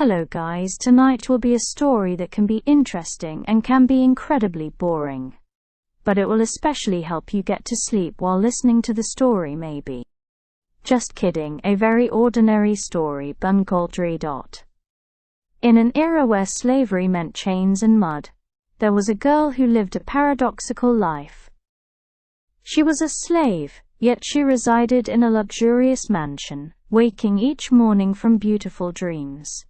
Hello guys, tonight will be a story that can be interesting and can be incredibly boring. But it will especially help you get to sleep while listening to the story maybe. Just kidding, a very ordinary story, Bunculture. In an era where slavery meant chains and mud, there was a girl who lived a paradoxical life. She was a slave, yet she resided in a luxurious mansion, waking each morning from beautiful dreams.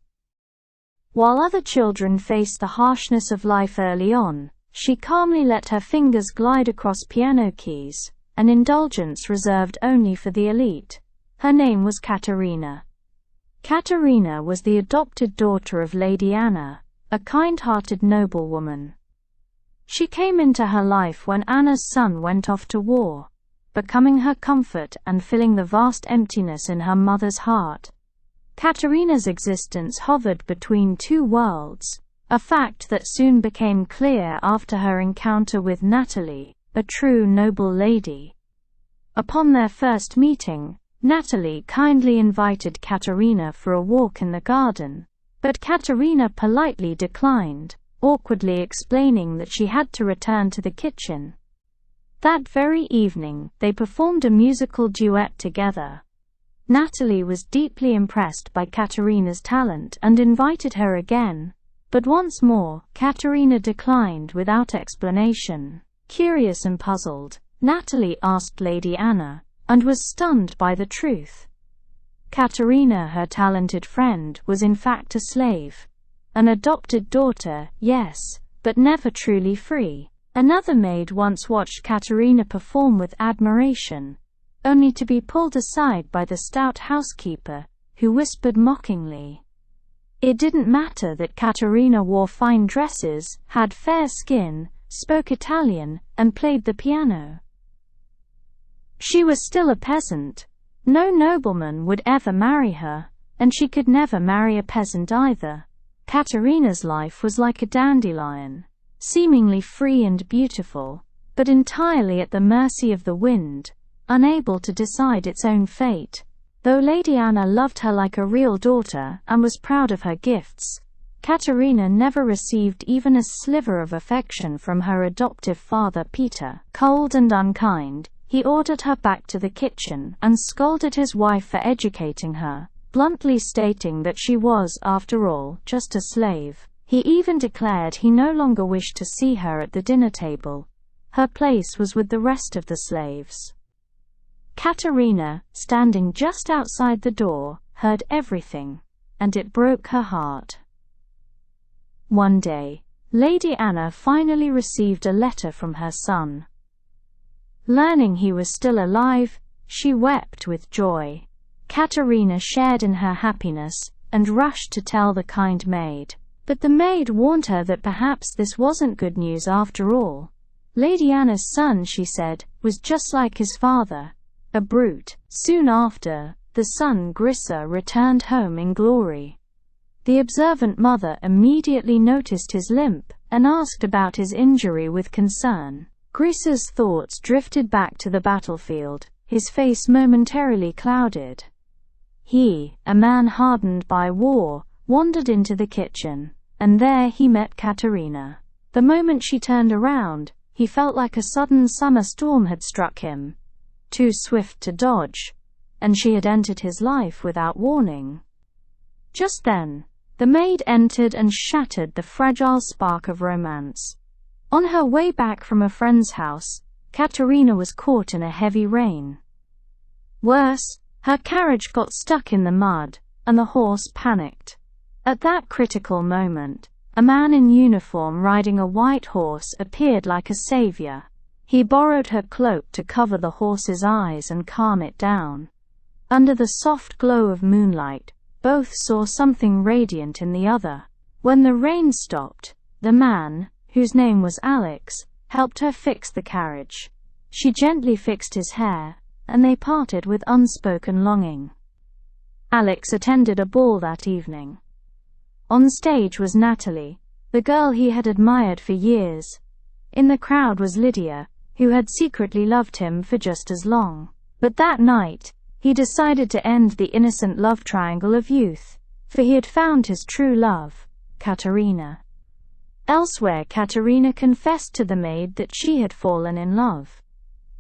While other children faced the harshness of life early on, she calmly let her fingers glide across piano keys, an indulgence reserved only for the elite. Her name was Katerina. Katerina was the adopted daughter of Lady Anna, a kind-hearted noblewoman. She came into her life when Anna's son went off to war, becoming her comfort and filling the vast emptiness in her mother's heart. Katerina's existence hovered between two worlds, a fact that soon became clear after her encounter with Natalie, a true noble lady. Upon their first meeting, Natalie kindly invited Katerina for a walk in the garden, but Katerina politely declined, awkwardly explaining that she had to return to the kitchen. That very evening, they performed a musical duet together. Natalie was deeply impressed by Katerina's talent and invited her again, but once more, Katerina declined without explanation. Curious and puzzled, Natalie asked Lady Anna, and was stunned by the truth. Katerina, her talented friend, was in fact a slave. An adopted daughter, yes, but never truly free. Another maid once watched Katerina perform with admiration, only to be pulled aside by the stout housekeeper, who whispered mockingly. It didn't matter that Katerina wore fine dresses, had fair skin, spoke Italian, and played the piano. She was still a peasant. No nobleman would ever marry her, and she could never marry a peasant either. Katerina's life was like a dandelion, seemingly free and beautiful, but entirely at the mercy of the wind, unable to decide its own fate. Though Lady Anna loved her like a real daughter and was proud of her gifts, Katerina never received even a sliver of affection from her adoptive father Peter. Cold and unkind, he ordered her back to the kitchen and scolded his wife for educating her, bluntly stating that she was, after all, just a slave. He even declared he no longer wished to see her at the dinner table. Her place was with the rest of the slaves. Katerina, standing just outside the door, heard everything, and it broke her heart. One day, Lady Anna finally received a letter from her son. Learning he was still alive, she wept with joy. Katerina shared in her happiness, and rushed to tell the kind maid. But the maid warned her that perhaps this wasn't good news after all. Lady Anna's son, she said, was just like his father, a brute. Soon after, the son Grissa returned home in glory. The observant mother immediately noticed his limp, and asked about his injury with concern. Grissa's thoughts drifted back to the battlefield, his face momentarily clouded. He, a man hardened by war, wandered into the kitchen, and there he met Katerina. The moment she turned around, he felt like a sudden summer storm had struck him, too swift to dodge, and she had entered his life without warning. Just then, the maid entered and shattered the fragile spark of romance. On her way back from a friend's house, Katerina was caught in a heavy rain. Worse, her carriage got stuck in the mud, and the horse panicked. At that critical moment, a man in uniform riding a white horse appeared like a savior. He borrowed her cloak to cover the horse's eyes and calm it down. Under the soft glow of moonlight, both saw something radiant in the other. When the rain stopped, the man, whose name was Alex, helped her fix the carriage. She gently fixed his hair, and they parted with unspoken longing. Alex attended a ball that evening. On stage was Natalie, the girl he had admired for years. In the crowd was Lydia, who had secretly loved him for just as long. But that night, he decided to end the innocent love triangle of youth. for he had found his true love, Katerina. Elsewhere, Katerina confessed to the maid that she had fallen in love.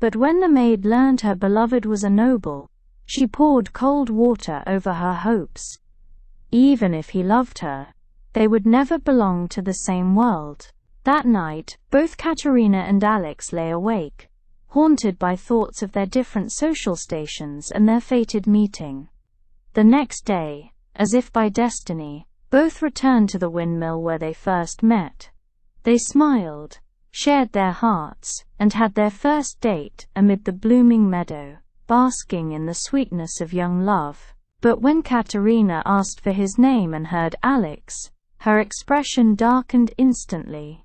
But when the maid learned her beloved was a noble, she poured cold water over her hopes. Even if he loved her, they would never belong to the same world. That night, both Katerina and Alex lay awake, haunted by thoughts of their different social stations and their fated meeting. The next day, as if by destiny, both returned to the windmill where they first met. They smiled, shared their hearts, and had their first date amid the blooming meadow, basking in the sweetness of young love. But when Katerina asked for his name and heard Alex, her expression darkened instantly.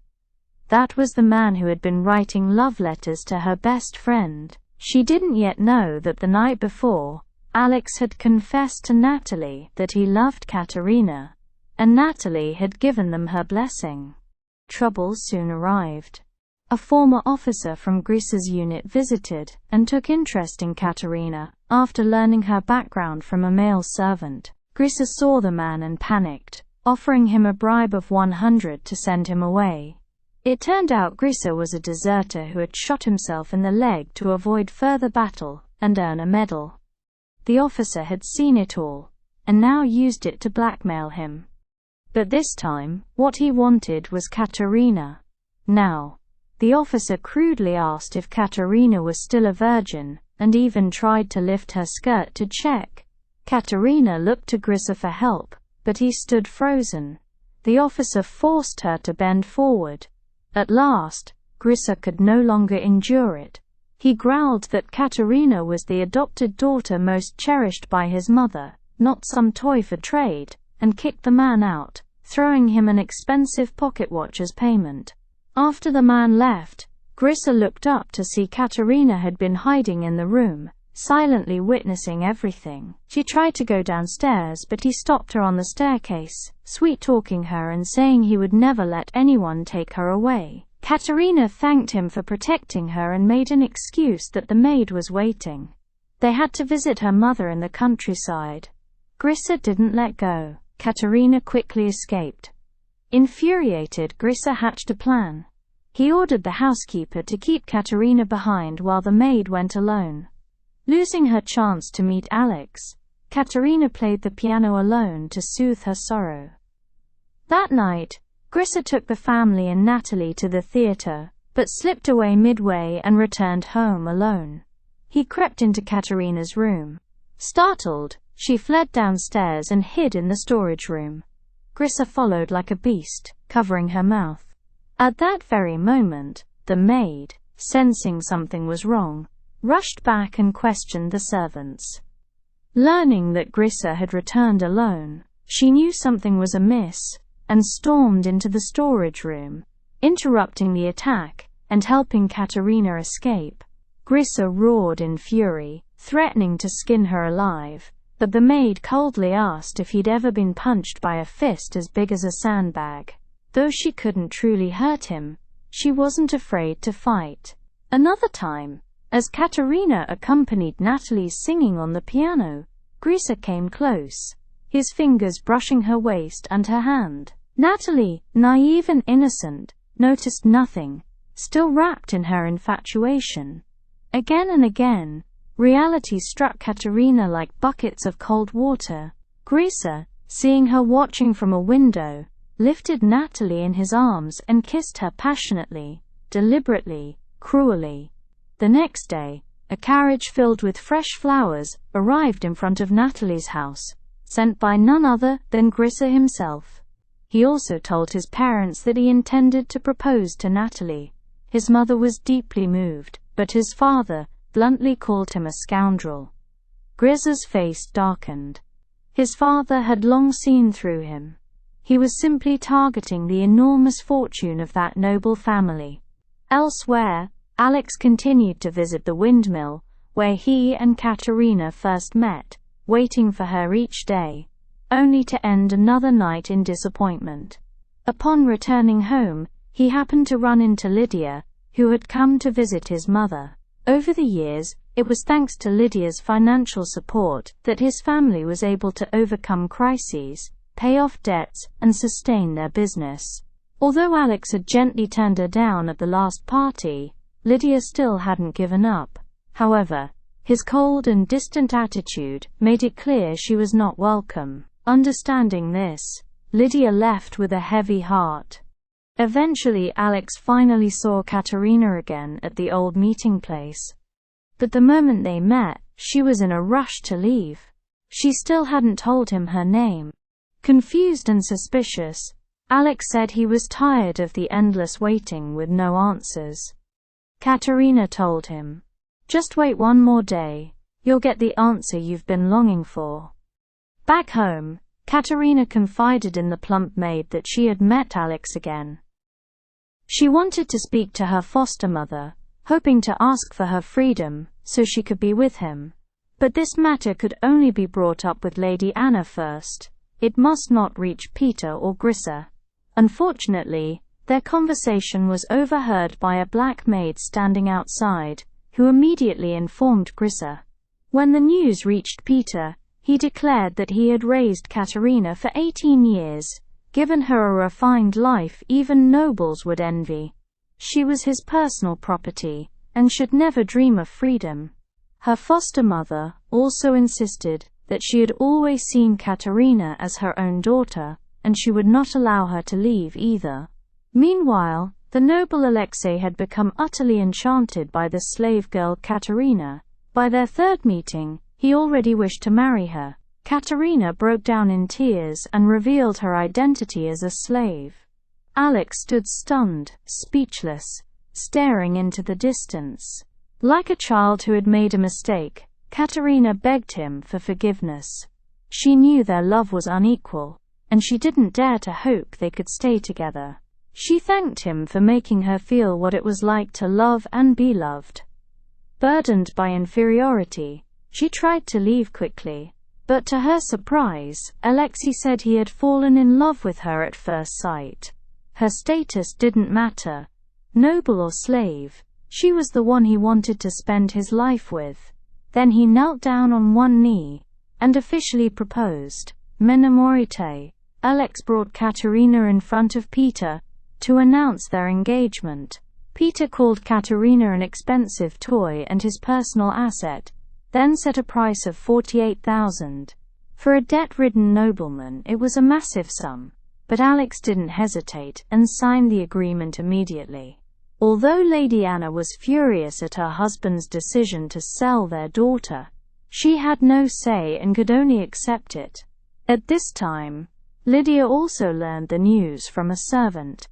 That was the man who had been writing love letters to her best friend. She didn't yet know that the night before, Alex had confessed to Natalie that he loved Katerina, and Natalie had given them her blessing. Trouble soon arrived. A former officer from Grisa's unit visited and took interest in Katerina after learning her background from a male servant. Grisa saw the man and panicked, offering him a bribe of 100 to send him away. It turned out Grisa was a deserter who had shot himself in the leg to avoid further battle and earn a medal. The officer had seen it all, and now used it to blackmail him. But this time, what he wanted was Katerina. Now, the officer crudely asked if Katerina was still a virgin, and even tried to lift her skirt to check. Katerina looked to Grisa for help, but he stood frozen. The officer forced her to bend forward. At last, Grisa could no longer endure it. He growled that Katerina was the adopted daughter most cherished by his mother, not some toy for trade, and kicked the man out, throwing him an expensive pocket watch as payment. After the man left, Grisa looked up to see Katerina had been hiding in the room, silently witnessing everything. She tried to go downstairs, but he stopped her on the staircase, sweet-talking her and saying he would never let anyone take her away. Katerina thanked him for protecting her and made an excuse that the maid was waiting. They had to visit her mother in the countryside. Grisa didn't let go. Katerina quickly escaped. Infuriated, Grisa hatched a plan. He ordered the housekeeper to keep Katerina behind while the maid went alone. Losing her chance to meet Alex, Katerina played the piano alone to soothe her sorrow. That night, Grisa took the family and Natalie to the theater, but slipped away midway and returned home alone. He crept into Katerina's room. Startled, she fled downstairs and hid in the storage room. Grisa followed like a beast, covering her mouth. At that very moment, the maid, sensing something was wrong, rushed back and questioned the servants. Learning that Grisa had returned alone, she knew something was amiss, and stormed into the storage room, interrupting the attack and helping Katerina escape. Grisa roared in fury, threatening to skin her alive, but the maid coldly asked if he'd ever been punched by a fist as big as a sandbag. Though she couldn't truly hurt him, she wasn't afraid to fight. Another time, as Katerina accompanied Natalie's singing on the piano, Grisa came close, his fingers brushing her waist and her hand. Natalie, naive and innocent, noticed nothing, still wrapped in her infatuation. Again and again, reality struck Katerina like buckets of cold water. Grisa, seeing her watching from a window, lifted Natalie in his arms and kissed her passionately, deliberately, cruelly. The next day, a carriage filled with fresh flowers arrived in front of Natalie's house, sent by none other than Grisa himself. He also told his parents that he intended to propose to Natalie. His mother was deeply moved, but his father bluntly called him a scoundrel. Grisa's face darkened. His father had long seen through him. He was simply targeting the enormous fortune of that noble family. Elsewhere, Alex continued to visit the windmill, where he and Katerina first met, waiting for her each day, only to end another night in disappointment. Upon returning home, he happened to run into Lydia, who had come to visit his mother. Over the years, it was thanks to Lydia's financial support that his family was able to overcome crises, pay off debts, and sustain their business. Although Alex had gently turned her down at the last party, Lydia still hadn't given up. However, his cold and distant attitude made it clear she was not welcome. Understanding this, Lydia left with a heavy heart. Eventually, Alex finally saw Katerina again at the old meeting place. But the moment they met, she was in a rush to leave. She still hadn't told him her name. Confused and suspicious, Alex said he was tired of the endless waiting with no answers. Katerina told him, "Just wait one more day. You'll get the answer you've been longing for." Back home, Katerina confided in the plump maid that she had met Alex again. She wanted to speak to her foster mother, hoping to ask for her freedom so she could be with him. But this matter could only be brought up with Lady Anna first. It must not reach Peter or Grissa. Unfortunately, their conversation was overheard by a black maid standing outside, who immediately informed Grissa. When the news reached Peter, he declared that he had raised Katerina for 18 years, given her a refined life even nobles would envy. She was his personal property, and should never dream of freedom. Her foster mother also insisted that she had always seen Katerina as her own daughter, and she would not allow her to leave either. Meanwhile, the noble Alexei had become utterly enchanted by the slave girl Katerina. By their third meeting, he already wished to marry her. Katerina broke down in tears and revealed her identity as a slave. Alex stood stunned, speechless, staring into the distance. Like a child who had made a mistake, Katerina begged him for forgiveness. She knew their love was unequal, and she didn't dare to hope they could stay together. She thanked him for making her feel what it was like to love and be loved. Burdened by inferiority, she tried to leave quickly, but to her surprise, Alexei said he had fallen in love with her at first sight. Her status didn't matter. Noble or slave, she was the one he wanted to spend his life with. Then he knelt down on one knee and officially proposed. Menamorite. Alex brought Katerina in front of Peter to announce their engagement. Peter called Katerina an expensive toy and his personal asset, then set a price of 48,000. For a debt-ridden nobleman, it was a massive sum, but Alex didn't hesitate and signed the agreement immediately. Although Lady Anna was furious at her husband's decision to sell their daughter, she had no say and could only accept it. At this time, Lydia also learned the news from a servant.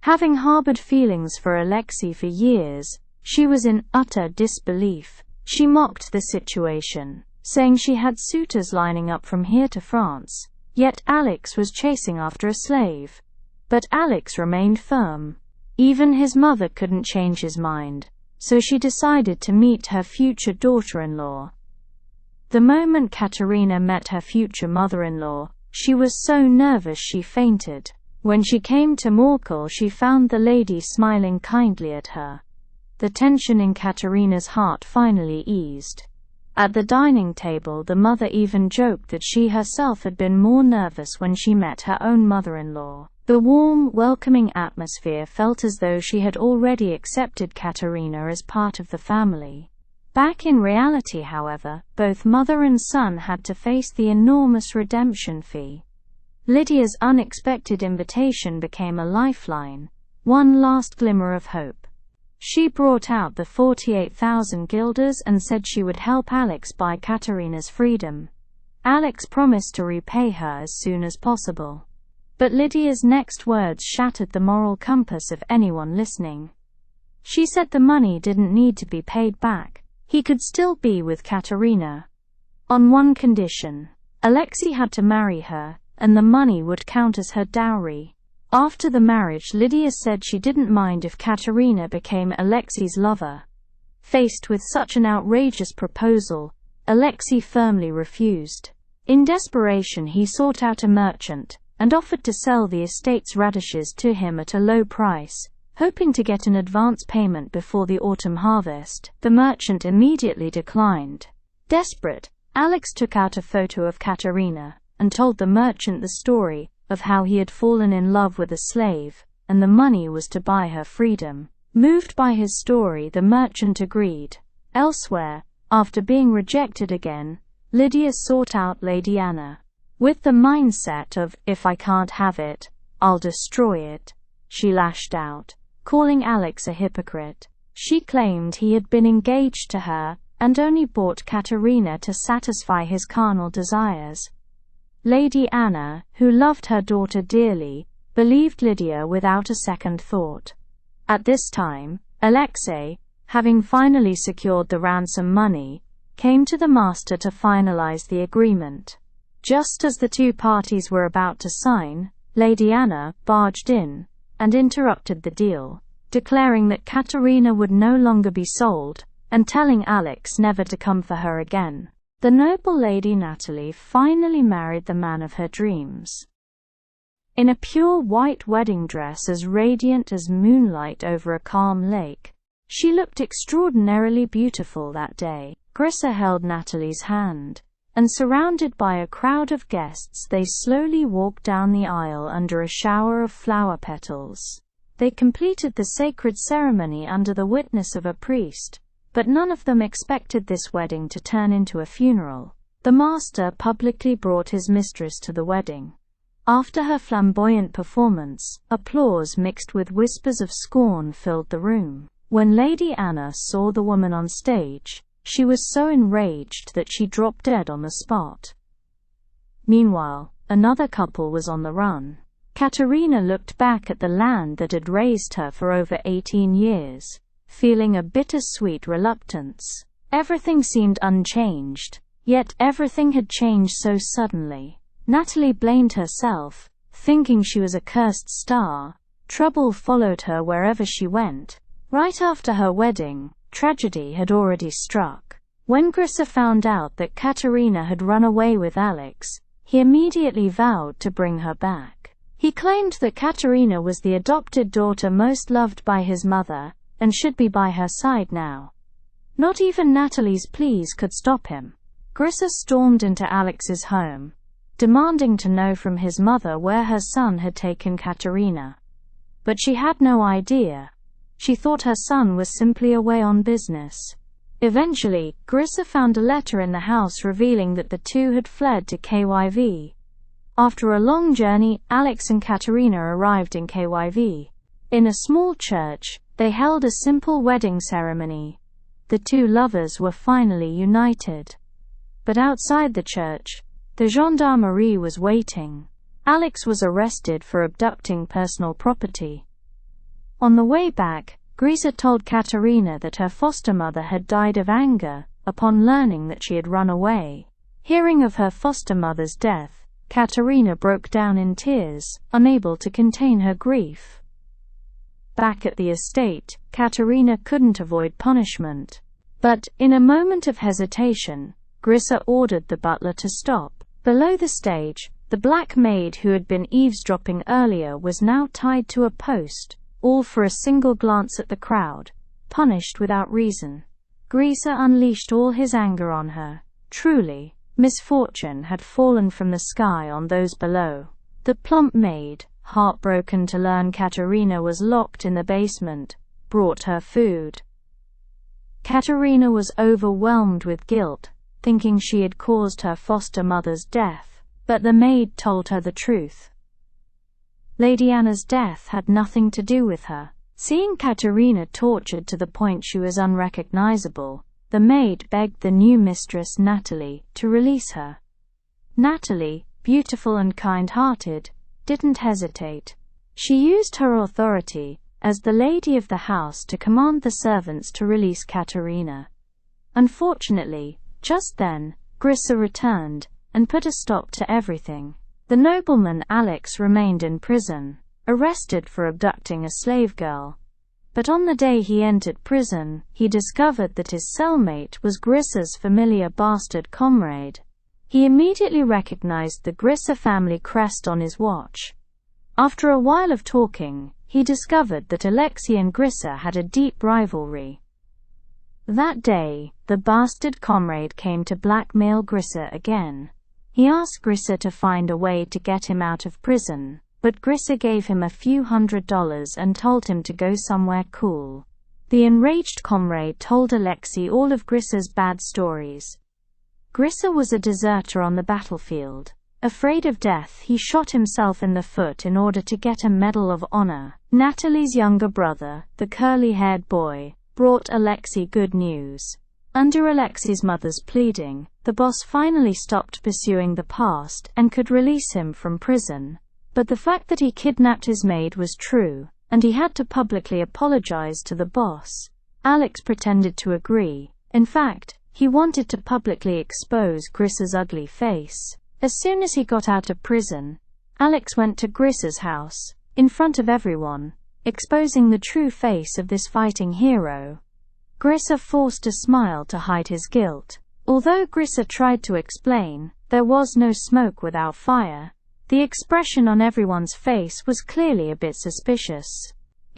Having harbored feelings for Alexei for years, she was in utter disbelief. She mocked the situation, saying she had suitors lining up from here to France, yet Alex was chasing after a slave. But Alex remained firm. Even his mother couldn't change his mind, so she decided to meet her future daughter-in-law. The moment Katerina met her future mother-in-law, she was so nervous she fainted. When she came to Morkel, she found the lady smiling kindly at her. The tension in Katerina's heart finally eased. At the dining table, the mother even joked that she herself had been more nervous when she met her own mother-in-law. The warm, welcoming atmosphere felt as though she had already accepted Katerina as part of the family. Back in reality, however, both mother and son had to face the enormous redemption fee. Lydia's unexpected invitation became a lifeline, one last glimmer of hope. She brought out the 48,000 guilders and said she would help Alex buy Katerina's freedom. Alex promised to repay her as soon as possible. But Lydia's next words shattered the moral compass of anyone listening. She said the money didn't need to be paid back. He could still be with Katerina. On one condition. Alexei had to marry her, and the money would count as her dowry. After the marriage, Lydia said she didn't mind if Katerina became Alexei's lover. Faced with such an outrageous proposal, Alexei firmly refused. In desperation, he sought out a merchant and offered to sell the estate's radishes to him at a low price, hoping to get an advance payment before the autumn harvest. The merchant immediately declined. Desperate, Alex took out a photo of Katerina and told the merchant the story of how he had fallen in love with a slave, and the money was to buy her freedom. Moved by his story, the merchant agreed. Elsewhere, after being rejected again, Lydia sought out Lady Anna. With the mindset of, "If I can't have it, I'll destroy it," she lashed out, calling Alex a hypocrite. She claimed he had been engaged to her and only bought Katerina to satisfy his carnal desires. Lady Anna, who loved her daughter dearly, believed Lydia without a second thought. At this time, Alexei, having finally secured the ransom money, came to the master to finalize the agreement. Just as the two parties were about to sign, Lady Anna barged in and interrupted the deal, declaring that Katerina would no longer be sold, and telling Alex never to come for her again. The noble Lady Natalie finally married the man of her dreams. In a pure white wedding dress as radiant as moonlight over a calm lake, she looked extraordinarily beautiful that day. Grissa held Natalie's hand, and surrounded by a crowd of guests they slowly walked down the aisle under a shower of flower petals. They completed the sacred ceremony under the witness of a priest, but none of them expected this wedding to turn into a funeral. The master publicly brought his mistress to the wedding. After her flamboyant performance, applause mixed with whispers of scorn filled the room. When Lady Anna saw the woman on stage, she was so enraged that she dropped dead on the spot. Meanwhile, another couple was on the run. Katerina looked back at the land that had raised her for over 18 years, feeling a bittersweet reluctance. Everything seemed unchanged, yet everything had changed so suddenly. Natalie blamed herself, thinking she was a cursed star. Trouble followed her wherever she went. Right after her wedding, tragedy had already struck. When Grissa found out that Katerina had run away with Alex, he immediately vowed to bring her back. He claimed that Katerina was the adopted daughter most loved by his mother, and should be by her side now. Not even Natalie's pleas could stop him. Grissa stormed into Alex's home, demanding to know from his mother where her son had taken Katerina. But she had no idea. She thought her son was simply away on business. Eventually, Grissa found a letter in the house revealing that the two had fled to KYV. After a long journey, Alex and Katerina arrived in KYV. In a small church, they held a simple wedding ceremony. The two lovers were finally united. But outside the church, the gendarmerie was waiting. Alex was arrested for abducting personal property. On the way back, Grissa told Katerina that her foster mother had died of anger upon learning that she had run away. Hearing of her foster mother's death, Katerina broke down in tears, unable to contain her grief. Back at the estate, Katerina couldn't avoid punishment. But, in a moment of hesitation, Grissa ordered the butler to stop. Below the stage, the black maid who had been eavesdropping earlier was now tied to a post, all for a single glance at the crowd, punished without reason. Grissa unleashed all his anger on her. Truly, misfortune had fallen from the sky on those below. The plump maid, heartbroken to learn Katerina was locked in the basement, brought her food. Katerina was overwhelmed with guilt, thinking she had caused her foster mother's death, but the maid told her the truth. Lady Anna's death had nothing to do with her. Seeing Katerina tortured to the point she was unrecognizable, the maid begged the new mistress Natalie to release her. Natalie, beautiful and kind-hearted, didn't hesitate. She used her authority as the lady of the house to command the servants to release Katerina. Unfortunately, just then, Grissa returned and put a stop to everything. The nobleman Alex remained in prison, arrested for abducting a slave girl. But on the day he entered prison, he discovered that his cellmate was Grissa's familiar bastard comrade. He immediately recognized the Grissa family crest on his watch. After a while of talking, he discovered that Alexei and Grissa had a deep rivalry. That day, the bastard comrade came to blackmail Grissa again. He asked Grissa to find a way to get him out of prison, but Grissa gave him a few $100 and told him to go somewhere cool. The enraged comrade told Alexei all of Grissa's bad stories. Grissa was a deserter on the battlefield. Afraid of death, he shot himself in the foot in order to get a Medal of Honor. Natalie's younger brother, the curly-haired boy, brought Alexei good news. Under Alexei's mother's pleading, the boss finally stopped pursuing the past and could release him from prison. But the fact that he kidnapped his maid was true, and he had to publicly apologize to the boss. Alex pretended to agree. In fact, he wanted to publicly expose Grissa's ugly face. As soon as he got out of prison, Alex went to Grissa's house, in front of everyone, exposing the true face of this fighting hero. Grissa forced a smile to hide his guilt. Although Grissa tried to explain, there was no smoke without fire. The expression on everyone's face was clearly a bit suspicious.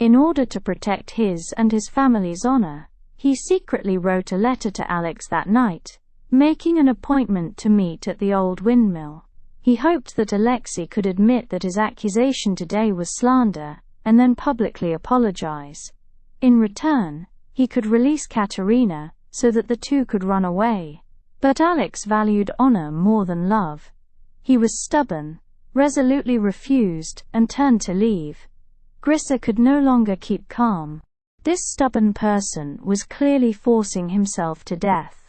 In order to protect his and his family's honor, he secretly wrote a letter to Alex that night, making an appointment to meet at the old windmill. He hoped that Alexei could admit that his accusation today was slander, and then publicly apologize. In return, he could release Katerina, so that the two could run away. But Alex valued honor more than love. He was stubborn, resolutely refused, and turned to leave. Grissa could no longer keep calm. This stubborn person was clearly forcing himself to death.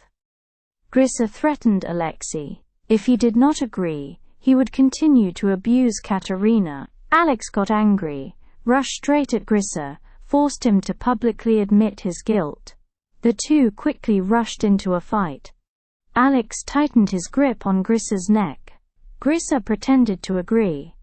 Grissa threatened Alexei. If he did not agree, he would continue to abuse Katerina. Alex got angry, rushed straight at Grissa, forced him to publicly admit his guilt. The two quickly rushed into a fight. Alex tightened his grip on Grissa's neck. Grissa pretended to agree.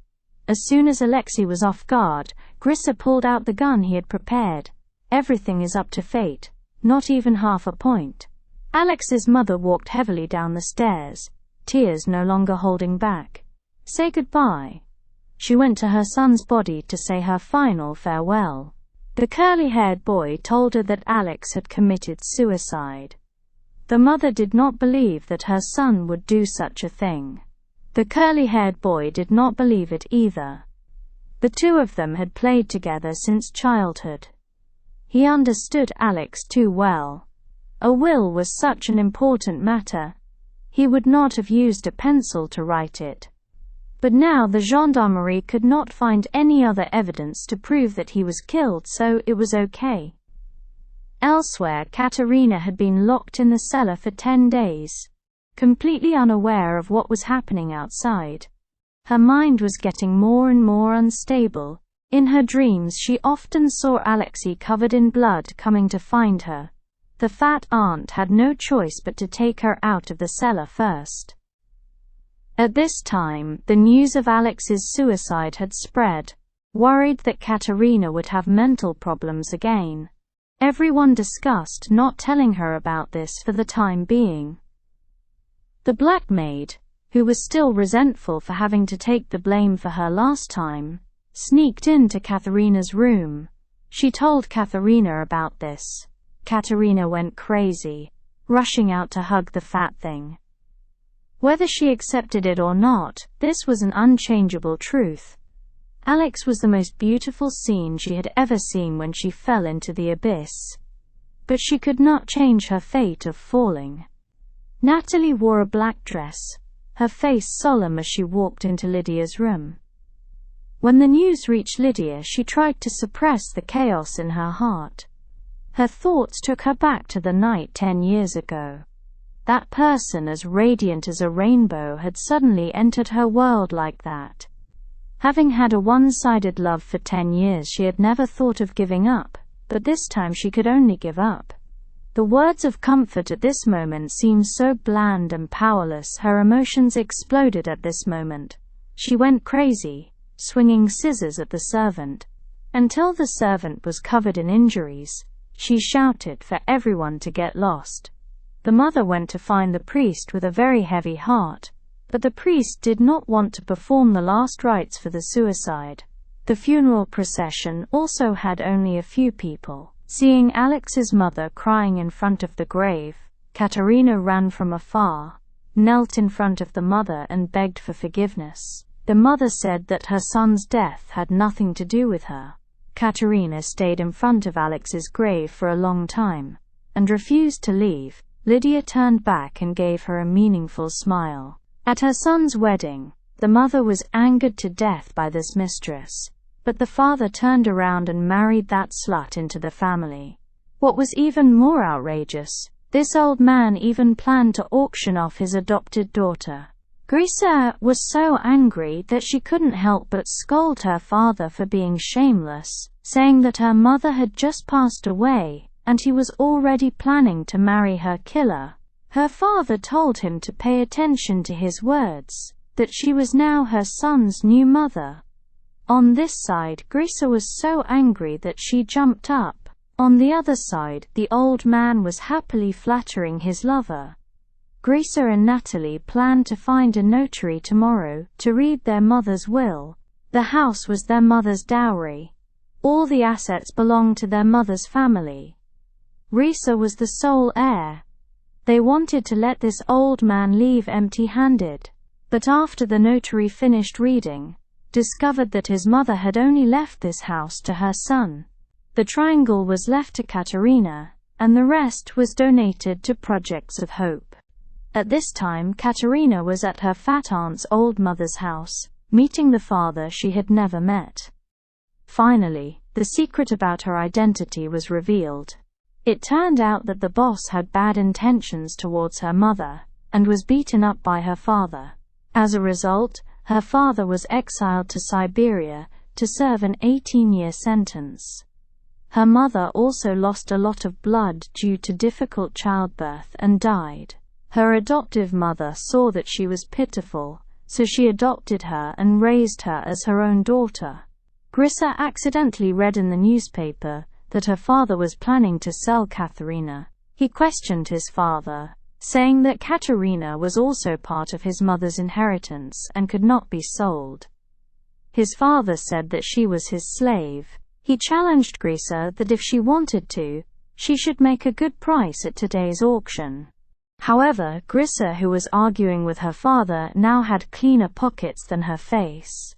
As soon as Alexei was off guard, Grissa pulled out the gun he had prepared. Everything is up to fate, not even half a point. Alex's mother walked heavily down the stairs, tears no longer holding back. Say goodbye. She went to her son's body to say her final farewell. The curly-haired boy told her that Alex had committed suicide. The mother did not believe that her son would do such a thing. The curly-haired boy did not believe it either. The two of them had played together since childhood. He understood Alex too well. A will was such an important matter. He would not have used a pencil to write it. But now the gendarmerie could not find any other evidence to prove that he was killed, so it was okay. Elsewhere, Katerina had been locked in the cellar for 10 days, completely unaware of what was happening outside. Her mind was getting more and more unstable. In her dreams she often saw Alexei covered in blood coming to find her. The fat aunt had no choice but to take her out of the cellar first. At this time, the news of Alex's suicide had spread. Worried that Katerina would have mental problems again, everyone discussed not telling her about this for the time being. The black maid, who was still resentful for having to take the blame for her last time, sneaked into Katerina's room. She told Katerina about this. Katerina went crazy, rushing out to hug the fat thing. Whether she accepted it or not, this was an unchangeable truth. Alex was the most beautiful scene she had ever seen when she fell into the abyss. But she could not change her fate of falling. Natalie wore a black dress, her face solemn as she walked into Lydia's room. When the news reached Lydia, she tried to suppress the chaos in her heart. Her thoughts took her back to the night 10 years ago. That person as radiant as a rainbow had suddenly entered her world like that. Having had a one-sided love for 10 years, she had never thought of giving up, but this time she could only give up. The words of comfort at this moment seemed so bland and powerless. Her emotions exploded at this moment. She went crazy, swinging scissors at the servant. Until the servant was covered in injuries, she shouted for everyone to get lost. The mother went to find the priest with a very heavy heart, but the priest did not want to perform the last rites for the suicide. The funeral procession also had only a few people. Seeing Alex's mother crying in front of the grave, Katerina ran from afar. knelt in front of the mother and begged for forgiveness. The mother said that her son's death had nothing to do with her. Katerina stayed in front of Alex's grave for a long time and refused to leave. Lydia turned back and gave her a meaningful smile. At her son's wedding, the mother was angered to death by this mistress, but the father turned around and married that slut into the family. What was even more outrageous, this old man even planned to auction off his adopted daughter. Grisa was so angry that she couldn't help but scold her father for being shameless, saying that her mother had just passed away and he was already planning to marry her killer. Her father told him to pay attention to his words, that she was now her son's new mother. On this side, Grisa was so angry that she jumped up. On the other side, the old man was happily flattering his lover. Grisa and Natalie planned to find a notary tomorrow to read their mother's will. The house was their mother's dowry. All the assets belonged to their mother's family. Grisa was the sole heir. They wanted to let this old man leave empty-handed, but after the notary finished reading, discovered that his mother had only left this house to her son. The triangle was left to Katerina, and the rest was donated to Projects of Hope. At this time, Katerina was at her fat aunt's old mother's house, meeting the father she had never met. Finally, the secret about her identity was revealed. It turned out that the boss had bad intentions towards her mother, and was beaten up by her father. As a result, her father was exiled to Siberia to serve an 18-year sentence. Her mother also lost a lot of blood due to difficult childbirth and died. Her adoptive mother saw that she was pitiful, so she adopted her and raised her as her own daughter. Grisa accidentally read in the newspaper that her father was planning to sell Katerina. He questioned his father, saying that Katerina was also part of his mother's inheritance and could not be sold. His father said that she was his slave. He challenged Grisa that if she wanted to, she should make a good price at today's auction. However, Grisa, who was arguing with her father, now had cleaner pockets than her face.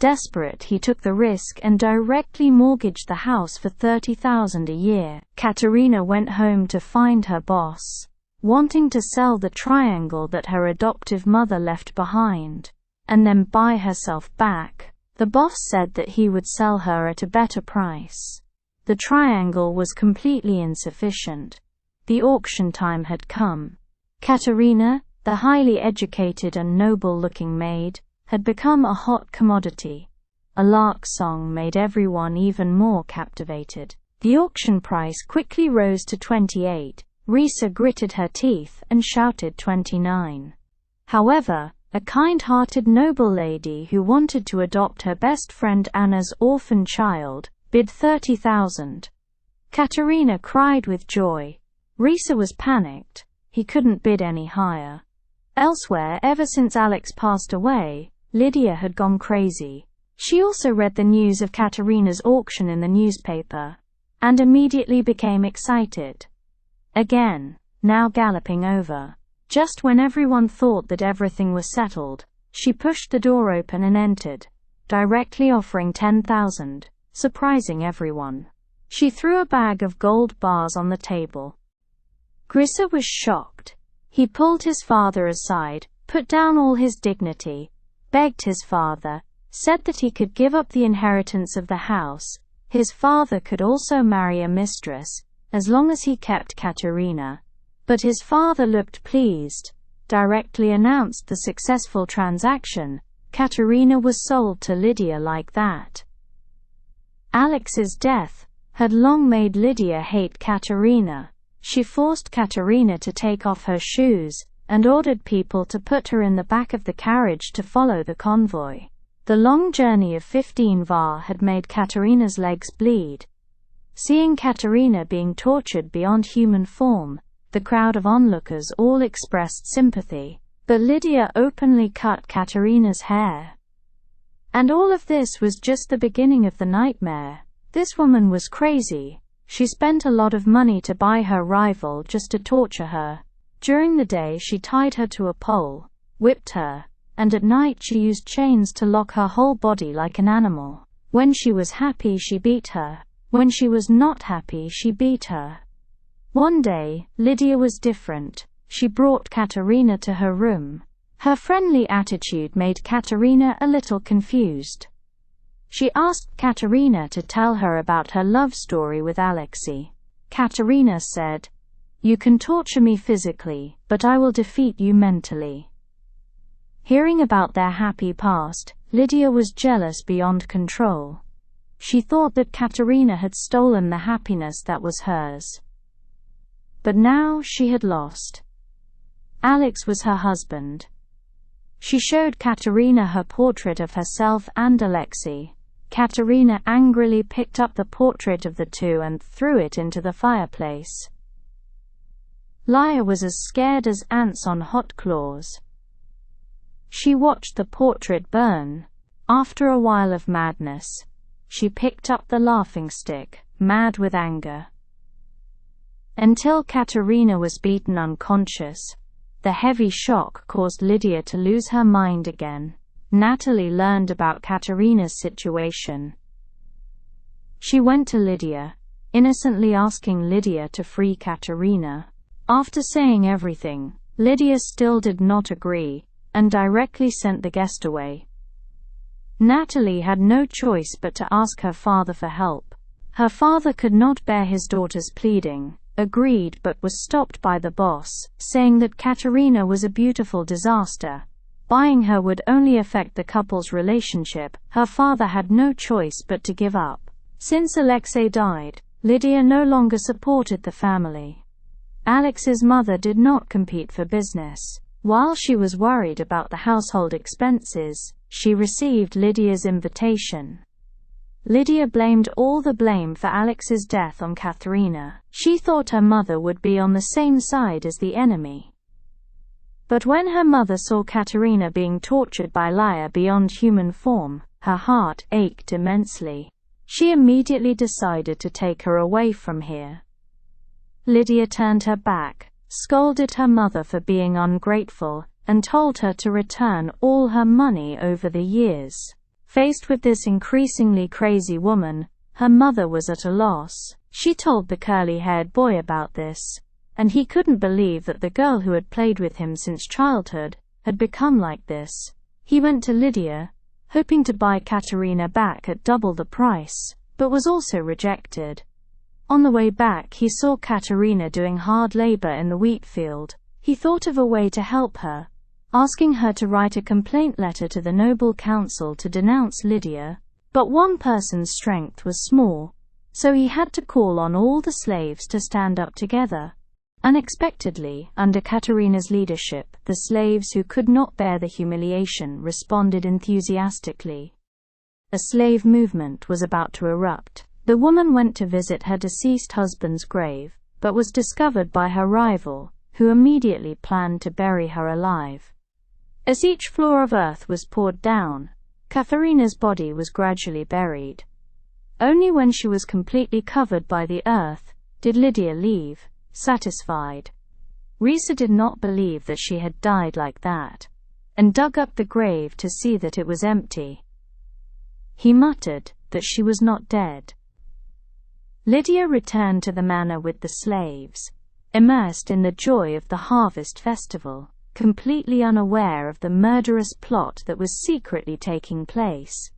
Desperate, he took the risk and directly mortgaged the house for $30,000 a year. Katerina went home to find her boss, wanting to sell the triangle that her adoptive mother left behind, and then buy herself back. The boss said that he would sell her at a better price. The triangle was completely insufficient. The auction time had come. Katerina, the highly educated and noble-looking maid, had become a hot commodity. A lark song made everyone even more captivated. The auction price quickly rose to 28. Grisa gritted her teeth and shouted 29. However, a kind-hearted noble lady who wanted to adopt her best friend Anna's orphan child bid 30,000. Katerina cried with joy. Grisa was panicked. He couldn't bid any higher. Elsewhere, ever since Alex passed away, Lydia had gone crazy. She also read the news of Katerina's auction in the newspaper, and immediately became excited. Again, now galloping over. Just when everyone thought that everything was settled, she pushed the door open and entered, directly offering 10,000, surprising everyone. She threw a bag of gold bars on the table. Grisa was shocked. He pulled his father aside, put down all his dignity, begged his father, said that he could give up the inheritance of the house. His father could also marry a mistress, as long as he kept Katerina. But his father looked pleased, directly announced the successful transaction. Katerina was sold to Lydia like that. Alex's death had long made Lydia hate Katerina. She forced Katerina to take off her shoes, and ordered people to put her in the back of the carriage to follow the convoy. The long journey of 15 var had made Katerina's legs bleed. Seeing Katerina being tortured beyond human form, the crowd of onlookers all expressed sympathy, but Lydia openly cut Katerina's hair. And all of this was just the beginning of the nightmare. This woman was crazy. She spent a lot of money to buy her rival just to torture her. During the day she tied her to a pole, whipped her, and at night she used chains to lock her whole body like an animal. When she was happy she beat her. When she was not happy she beat her. One day, Lydia was different. She brought Katerina to her room. Her friendly attitude made Katerina a little confused. She asked Katerina to tell her about her love story with Alexei. Katerina said, "You can torture me physically, but I will defeat you mentally." Hearing about their happy past, Lydia was jealous beyond control. She thought that Katerina had stolen the happiness that was hers. But now she had lost. Alex was her husband. She showed Katerina her portrait of herself and Alexei. Katerina angrily picked up the portrait of the two and threw it into the fireplace. Laya was as scared as ants on hot claws. She watched the portrait burn. After a while of madness, she picked up the laughing stick, mad with anger. Until Katerina was beaten unconscious. The heavy shock caused Lydia to lose her mind again. Natalie learned about Katerina's situation. She went to Lydia, innocently asking Lydia to free Katerina. After saying everything, Lydia still did not agree, and directly sent the guest away. Natalie had no choice but to ask her father for help. Her father could not bear his daughter's pleading, agreed but was stopped by the boss, saying that Katerina was a beautiful disaster. Buying her would only affect the couple's relationship. Her father had no choice but to give up. Since Alexei died, Lydia no longer supported the family. Alex's mother did not compete for business. While she was worried about the household expenses, she received Lydia's invitation. Lydia blamed all the blame for Alex's death on Katerina. She thought her mother would be on the same side as the enemy. But when her mother saw Katerina being tortured by Laya beyond human form, her heart ached immensely. She immediately decided to take her away from here. Lydia turned her back, scolded her mother for being ungrateful, and told her to return all her money over the years. Faced with this increasingly crazy woman, her mother was at a loss. She told the curly-haired boy about this, and he couldn't believe that the girl who had played with him since childhood had become like this. He went to Lydia, hoping to buy Katerina back at double the price, but was also rejected. On the way back he saw Katerina doing hard labor in the wheat field. He thought of a way to help her, asking her to write a complaint letter to the noble council to denounce Lydia. But one person's strength was small, so he had to call on all the slaves to stand up together. Unexpectedly, under Katerina's leadership, the slaves who could not bear the humiliation responded enthusiastically. A slave movement was about to erupt. The woman went to visit her deceased husband's grave, but was discovered by her rival, who immediately planned to bury her alive. As each floor of earth was poured down, Katerina's body was gradually buried. Only when she was completely covered by the earth did Lydia leave, satisfied. Risa did not believe that she had died like that, and dug up the grave to see that it was empty. He muttered that she was not dead. Lydia returned to the manor with the slaves, immersed in the joy of the harvest festival, completely unaware of the murderous plot that was secretly taking place.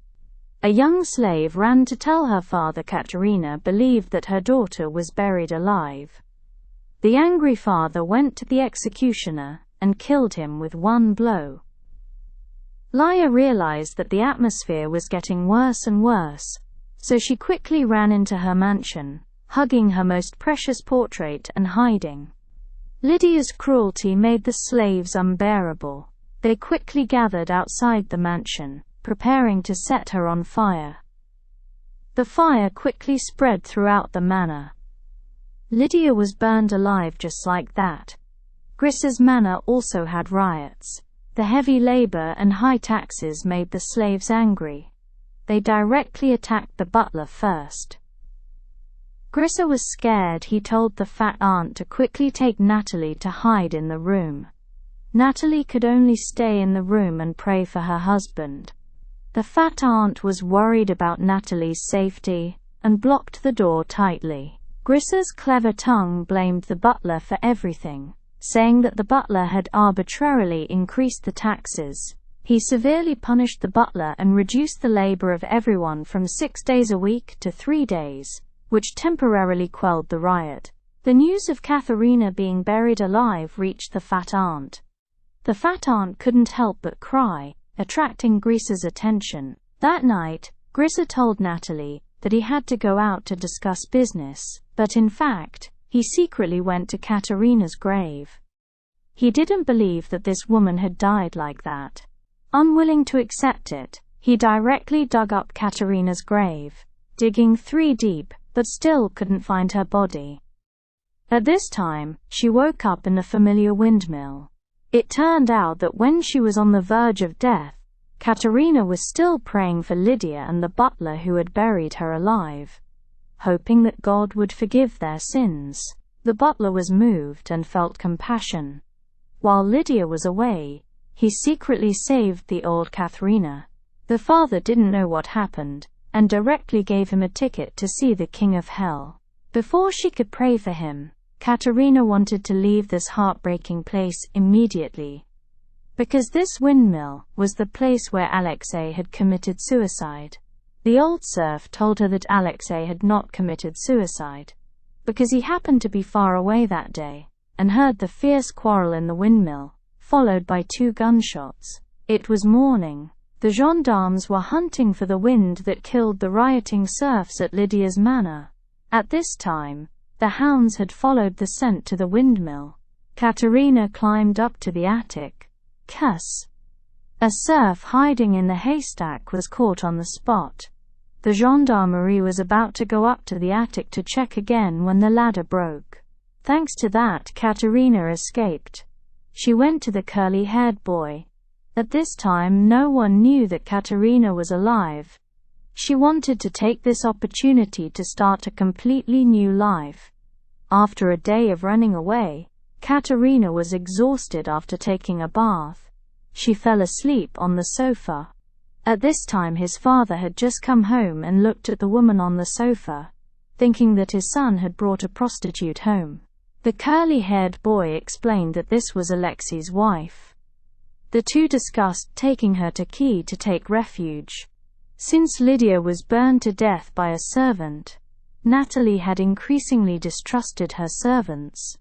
A young slave ran to tell her father Katerina believed that her daughter was buried alive. The angry father went to the executioner and killed him with one blow. Laya realized that the atmosphere was getting worse and worse, so she quickly ran into her mansion, hugging her most precious portrait and hiding. Lydia's cruelty made the slaves unbearable. They quickly gathered outside the mansion, preparing to set her on fire. The fire quickly spread throughout the manor. Lydia was burned alive just like that. Grisa's manor also had riots. The heavy labor and high taxes made the slaves angry. They directly attacked the butler first. Grissa was scared. He told the fat aunt to quickly take Natalie to hide in the room. Natalie could only stay in the room and pray for her husband. The fat aunt was worried about Natalie's safety and blocked the door tightly. Grissa's clever tongue blamed the butler for everything, saying that the butler had arbitrarily increased the taxes. He severely punished the butler and reduced the labor of everyone from 6 days a week to 3 days, which temporarily quelled the riot. The news of Katharina being buried alive reached the fat aunt. The fat aunt couldn't help but cry, attracting Grissa's attention. That night, Grissa told Natalie that he had to go out to discuss business, but in fact, he secretly went to Katharina's grave. He didn't believe that this woman had died like that. Unwilling to accept it, he directly dug up Katharina's grave, digging 3 deep, but still couldn't find her body. At this time, she woke up in the familiar windmill. It turned out that when she was on the verge of death, Katharina was still praying for Lydia and the butler who had buried her alive, hoping that God would forgive their sins. The butler was moved and felt compassion. While Lydia was away, he secretly saved the old Katharina. The father didn't know what happened, and directly gave him a ticket to see the King of Hell. Before she could pray for him, Katharina wanted to leave this heartbreaking place immediately, because this windmill was the place where Alexei had committed suicide. The old serf told her that Alexei had not committed suicide, because he happened to be far away that day, and heard the fierce quarrel in the windmill, followed by 2 gunshots. It was morning. The gendarmes were hunting for the wind that killed the rioting serfs at Lydia's manor. At this time, the hounds had followed the scent to the windmill. Katharina climbed up to the attic. Cuss! A serf hiding in the haystack was caught on the spot. The gendarmerie was about to go up to the attic to check again when the ladder broke. Thanks to that, Katharina escaped. She went to the curly-haired boy. At this time, no one knew that Katharina was alive. She wanted to take this opportunity to start a completely new life. After a day of running away, Katharina was exhausted after taking a bath. She fell asleep on the sofa. At this time, his father had just come home and looked at the woman on the sofa, thinking that his son had brought a prostitute home. The curly-haired boy explained that this was Alexei's wife. The two discussed taking her to Key to take refuge. Since Lydia was burned to death by a servant, Natalie had increasingly distrusted her servants.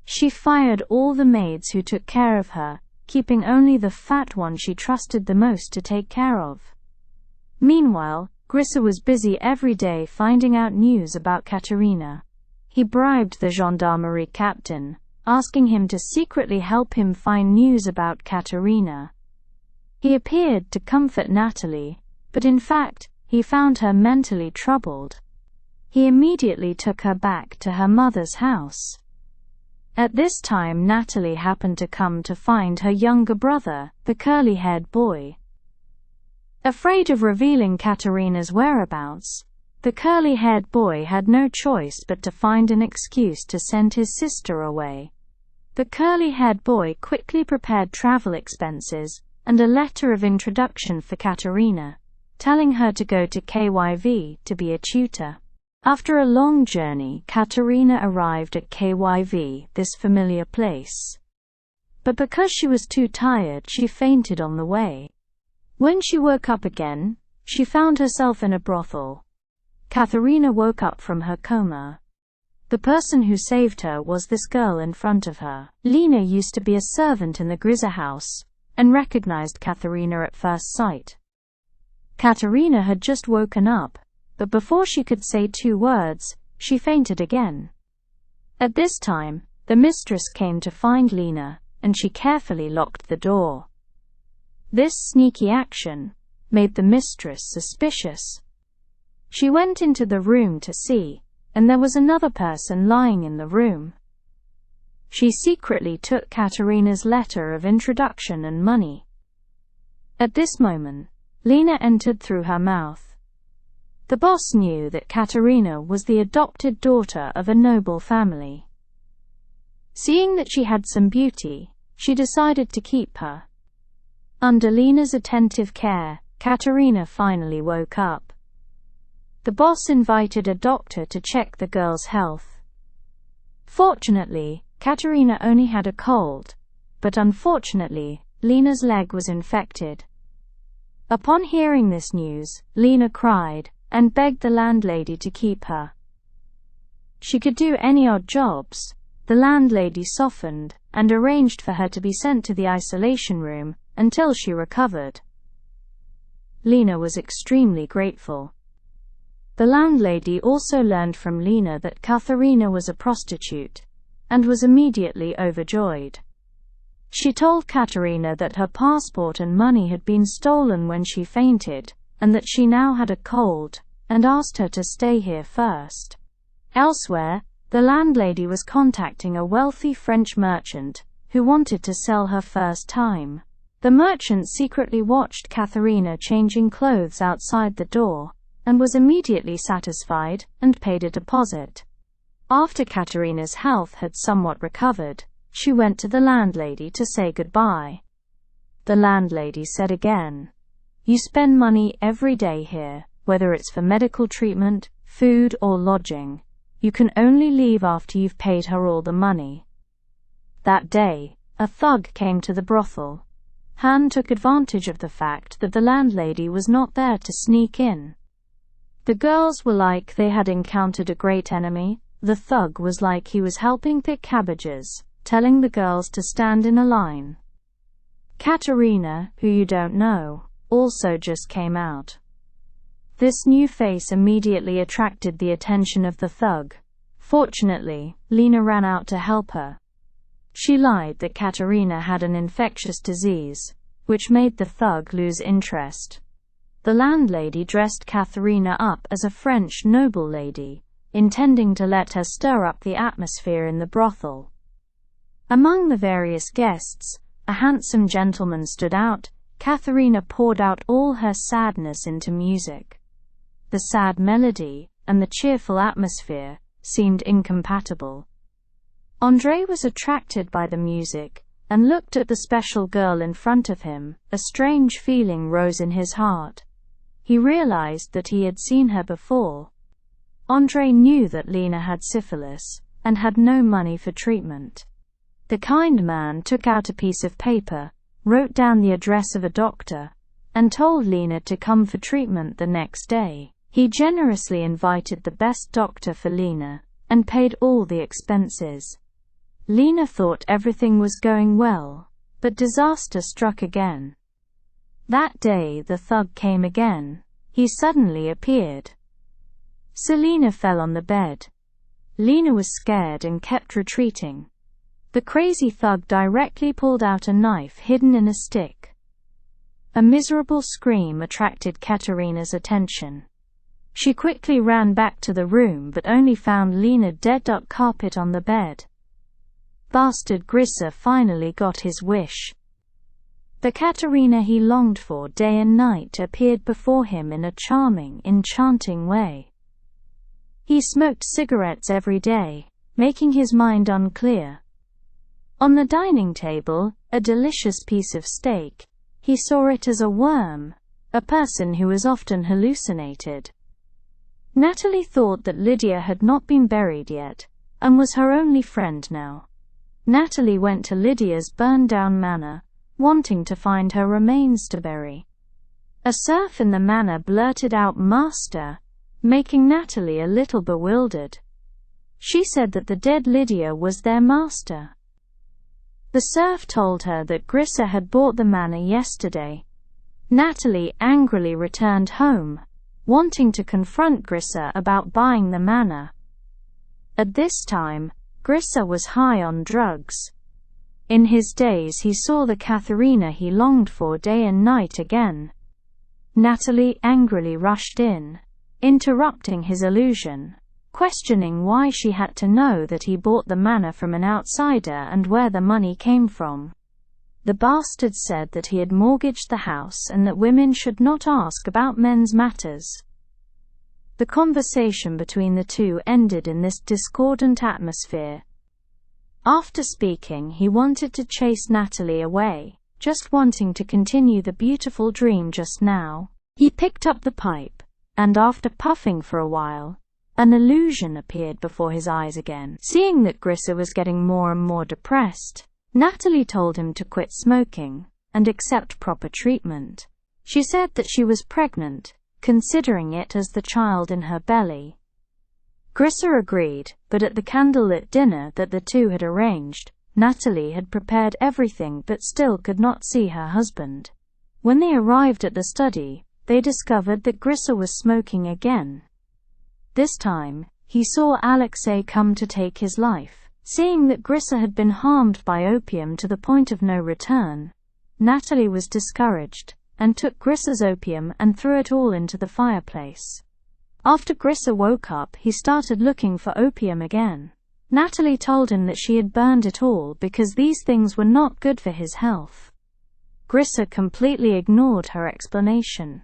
She fired all the maids who took care of her, keeping only the fat one she trusted the most to take care of. Meanwhile, Grissa was busy every day finding out news about Katharina. He bribed the gendarmerie captain, asking him to secretly help him find news about Katharina. He appeared to comfort Natalie, but in fact, he found her mentally troubled. He immediately took her back to her mother's house. At this time, Natalie happened to come to find her younger brother, the curly-haired boy. Afraid of revealing Katharina's whereabouts, the curly-haired boy had no choice but to find an excuse to send his sister away. The curly-haired boy quickly prepared travel expenses and a letter of introduction for Katharina, telling her to go to KYV to be a tutor. After a long journey, Katharina arrived at KYV, this familiar place. But because she was too tired, she fainted on the way. When she woke up again, she found herself in a brothel. Katharina woke up from her coma. The person who saved her was this girl in front of her. Lena used to be a servant in the Grissa house, and recognized Katharina at first sight. Katharina had just woken up, but before she could say 2 words, she fainted again. At this time, the mistress came to find Lena, and she carefully locked the door. This sneaky action made the mistress suspicious. She went into the room to see, and there was another person lying in the room. She secretly took Katharina's letter of introduction and money. At this moment, Lena entered through her mouth. The boss knew that Katerina was the adopted daughter of a noble family. Seeing that she had some beauty, she decided to keep her. Under Lena's attentive care, Katerina finally woke up. The boss invited a doctor to check the girl's health. Fortunately, Katerina only had a cold, but unfortunately, Lena's leg was infected. Upon hearing this news, Lena cried and begged the landlady to keep her. She could do any odd jobs. The landlady softened and arranged for her to be sent to the isolation room until she recovered. Lena was extremely grateful. The landlady also learned from Lena that Katerina was a prostitute, and was immediately overjoyed. She told Katerina that her passport and money had been stolen when she fainted, and that she now had a cold, and asked her to stay here first. Elsewhere, the landlady was contacting a wealthy French merchant who wanted to sell her first time. The merchant secretly watched Katerina changing clothes outside the door, and was immediately satisfied and paid a deposit. After Katerina's health had somewhat recovered, she went to the landlady to say goodbye. The landlady said again, "You spend money every day here, whether it's for medical treatment, food, or lodging. You can only leave after you've paid her all the money." That day, a thug came to the brothel. Han took advantage of the fact that the landlady was not there to sneak in. The girls were like they had encountered a great enemy. The thug was like he was helping pick cabbages, telling the girls to stand in a line. Katerina, who you don't know, also just came out. This new face immediately attracted the attention of the thug. Fortunately, Lena ran out to help her. She lied that Katerina had an infectious disease, which made the thug lose interest. The landlady dressed Katerina up as a French noble lady, intending to let her stir up the atmosphere in the brothel. Among the various guests, a handsome gentleman stood out. Katerina poured out all her sadness into music. The sad melody and the cheerful atmosphere seemed incompatible. André was attracted by the music and looked at the special girl in front of him. A strange feeling rose in his heart. He realized that he had seen her before. André knew that Lena had syphilis and had no money for treatment. The kind man took out a piece of paper, wrote down the address of a doctor, and told Lena to come for treatment the next day. He generously invited the best doctor for Lena and paid all the expenses. Lena thought everything was going well, but disaster struck again. That day the thug came again. He suddenly appeared. Selena fell on the bed. Lena was scared and kept retreating. The crazy thug directly pulled out a knife hidden in a stick. A miserable scream attracted Katerina's attention. She quickly ran back to the room but only found Lena dead on carpet on the bed. Bastard Grissa finally got his wish. The Katerina he longed for day and night appeared before him in a charming, enchanting way. He smoked cigarettes every day, making his mind unclear. On the dining table, a delicious piece of steak. He saw it as a worm, a person who was often hallucinated. Natalie thought that Lydia had not been buried yet, and was her only friend now. Natalie went to Lydia's burned-down manor, wanting to find her remains to bury. A serf in the manor blurted out "Master," making Natalie a little bewildered. She said that the dead Lydia was their master. The serf told her that Grissa had bought the manor yesterday. Natalie angrily returned home, wanting to confront Grissa about buying the manor. At this time, Grissa was high on drugs. In his days he saw the Katerina he longed for day and night again. Natalie angrily rushed in, interrupting his illusion, questioning why she had to know that he bought the manor from an outsider and where the money came from. The bastard said that he had mortgaged the house and that women should not ask about men's matters. The conversation between the two ended in this discordant atmosphere. After speaking, he wanted to chase Natalie away, just wanting to continue the beautiful dream just now. He picked up the pipe, and after puffing for a while, an illusion appeared before his eyes again. Seeing that Grissa was getting more and more depressed, Natalie told him to quit smoking and accept proper treatment. She said that she was pregnant, considering it as the child in her belly. Grissa agreed, but at the candlelit dinner that the two had arranged, Natalie had prepared everything but still could not see her husband. When they arrived at the study, they discovered that Grissa was smoking again. This time, he saw Alexei come to take his life. Seeing that Grissa had been harmed by opium to the point of no return, Natalie was discouraged, and took Grissa's opium and threw it all into the fireplace. After Grissa woke up, he started looking for opium again. Natalie told him that she had burned it all because these things were not good for his health. Grissa completely ignored her explanation.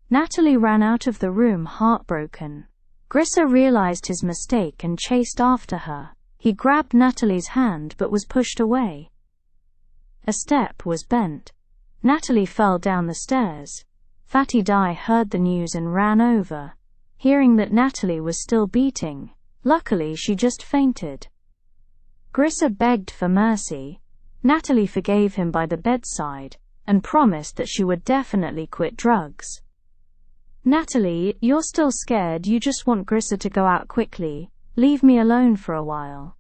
Natalie ran out of the room heartbroken. Grissa realized his mistake and chased after her. He grabbed Natalie's hand but was pushed away. A step was bent. Natalie fell down the stairs. Fatty Dye heard the news and ran over, hearing that Natalie was still beating. Luckily, she just fainted. Grissa begged for mercy. Natalie forgave him by the bedside and promised that she would definitely quit drugs. "Natalie, you're still scared. You just want Grissa to go out quickly. Leave me alone for a while."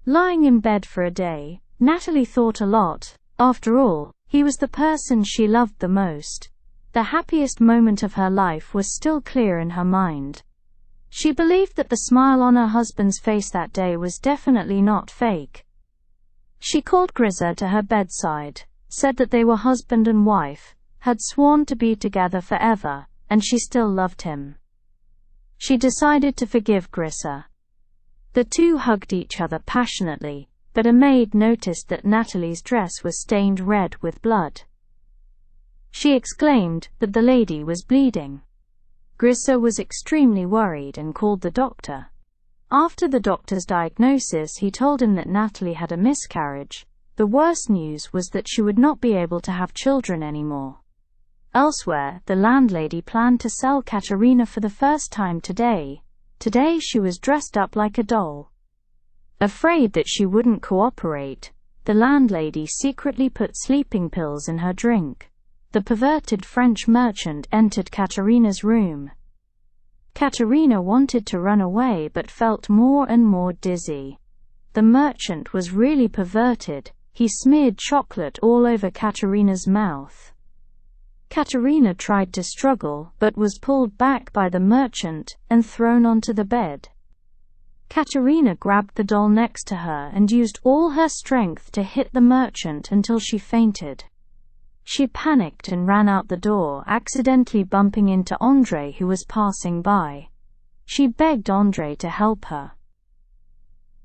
Lying in bed for a day, Natalie thought a lot. After all, he was the person she loved the most. The happiest moment of her life was still clear in her mind. She believed that the smile on her husband's face that day was definitely not fake. She called Grissa to her bedside, said that they were husband and wife, had sworn to be together forever, and she still loved him. She decided to forgive Grissa. The two hugged each other passionately, but a maid noticed that Natalie's dress was stained red with blood. She exclaimed that the lady was bleeding. Grissa was extremely worried and called the doctor. After the doctor's diagnosis, he told him that Natalie had a miscarriage. The worst news was that she would not be able to have children anymore. Elsewhere, the landlady planned to sell Katerina for the first time today. Today she was dressed up like a doll. Afraid that she wouldn't cooperate, the landlady secretly put sleeping pills in her drink. The perverted French merchant entered Katerina's room. Katerina wanted to run away but felt more and more dizzy. The merchant was really perverted. He smeared chocolate all over Katerina's mouth. Katerina tried to struggle but was pulled back by the merchant and thrown onto the bed. Katerina grabbed the doll next to her and used all her strength to hit the merchant until she fainted. She panicked and ran out the door, accidentally bumping into André, who was passing by. She begged André to help her.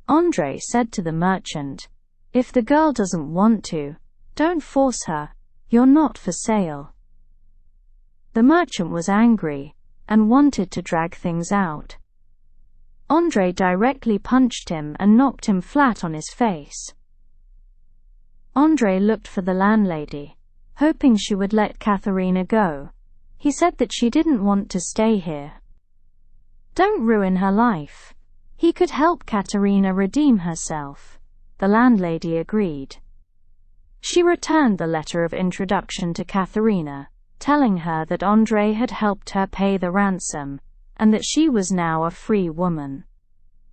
André said to the merchant, "If the girl doesn't want to, don't force her. You're not for sale." The merchant was angry and wanted to drag things out. André directly punched him and knocked him flat on his face. André looked for the landlady, hoping she would let Katerina go. He said that she didn't want to stay here. Don't ruin her life. He could help Katerina redeem herself. The landlady agreed. She returned the letter of introduction to Katerina, telling her that André had helped her pay the ransom, and that she was now a free woman.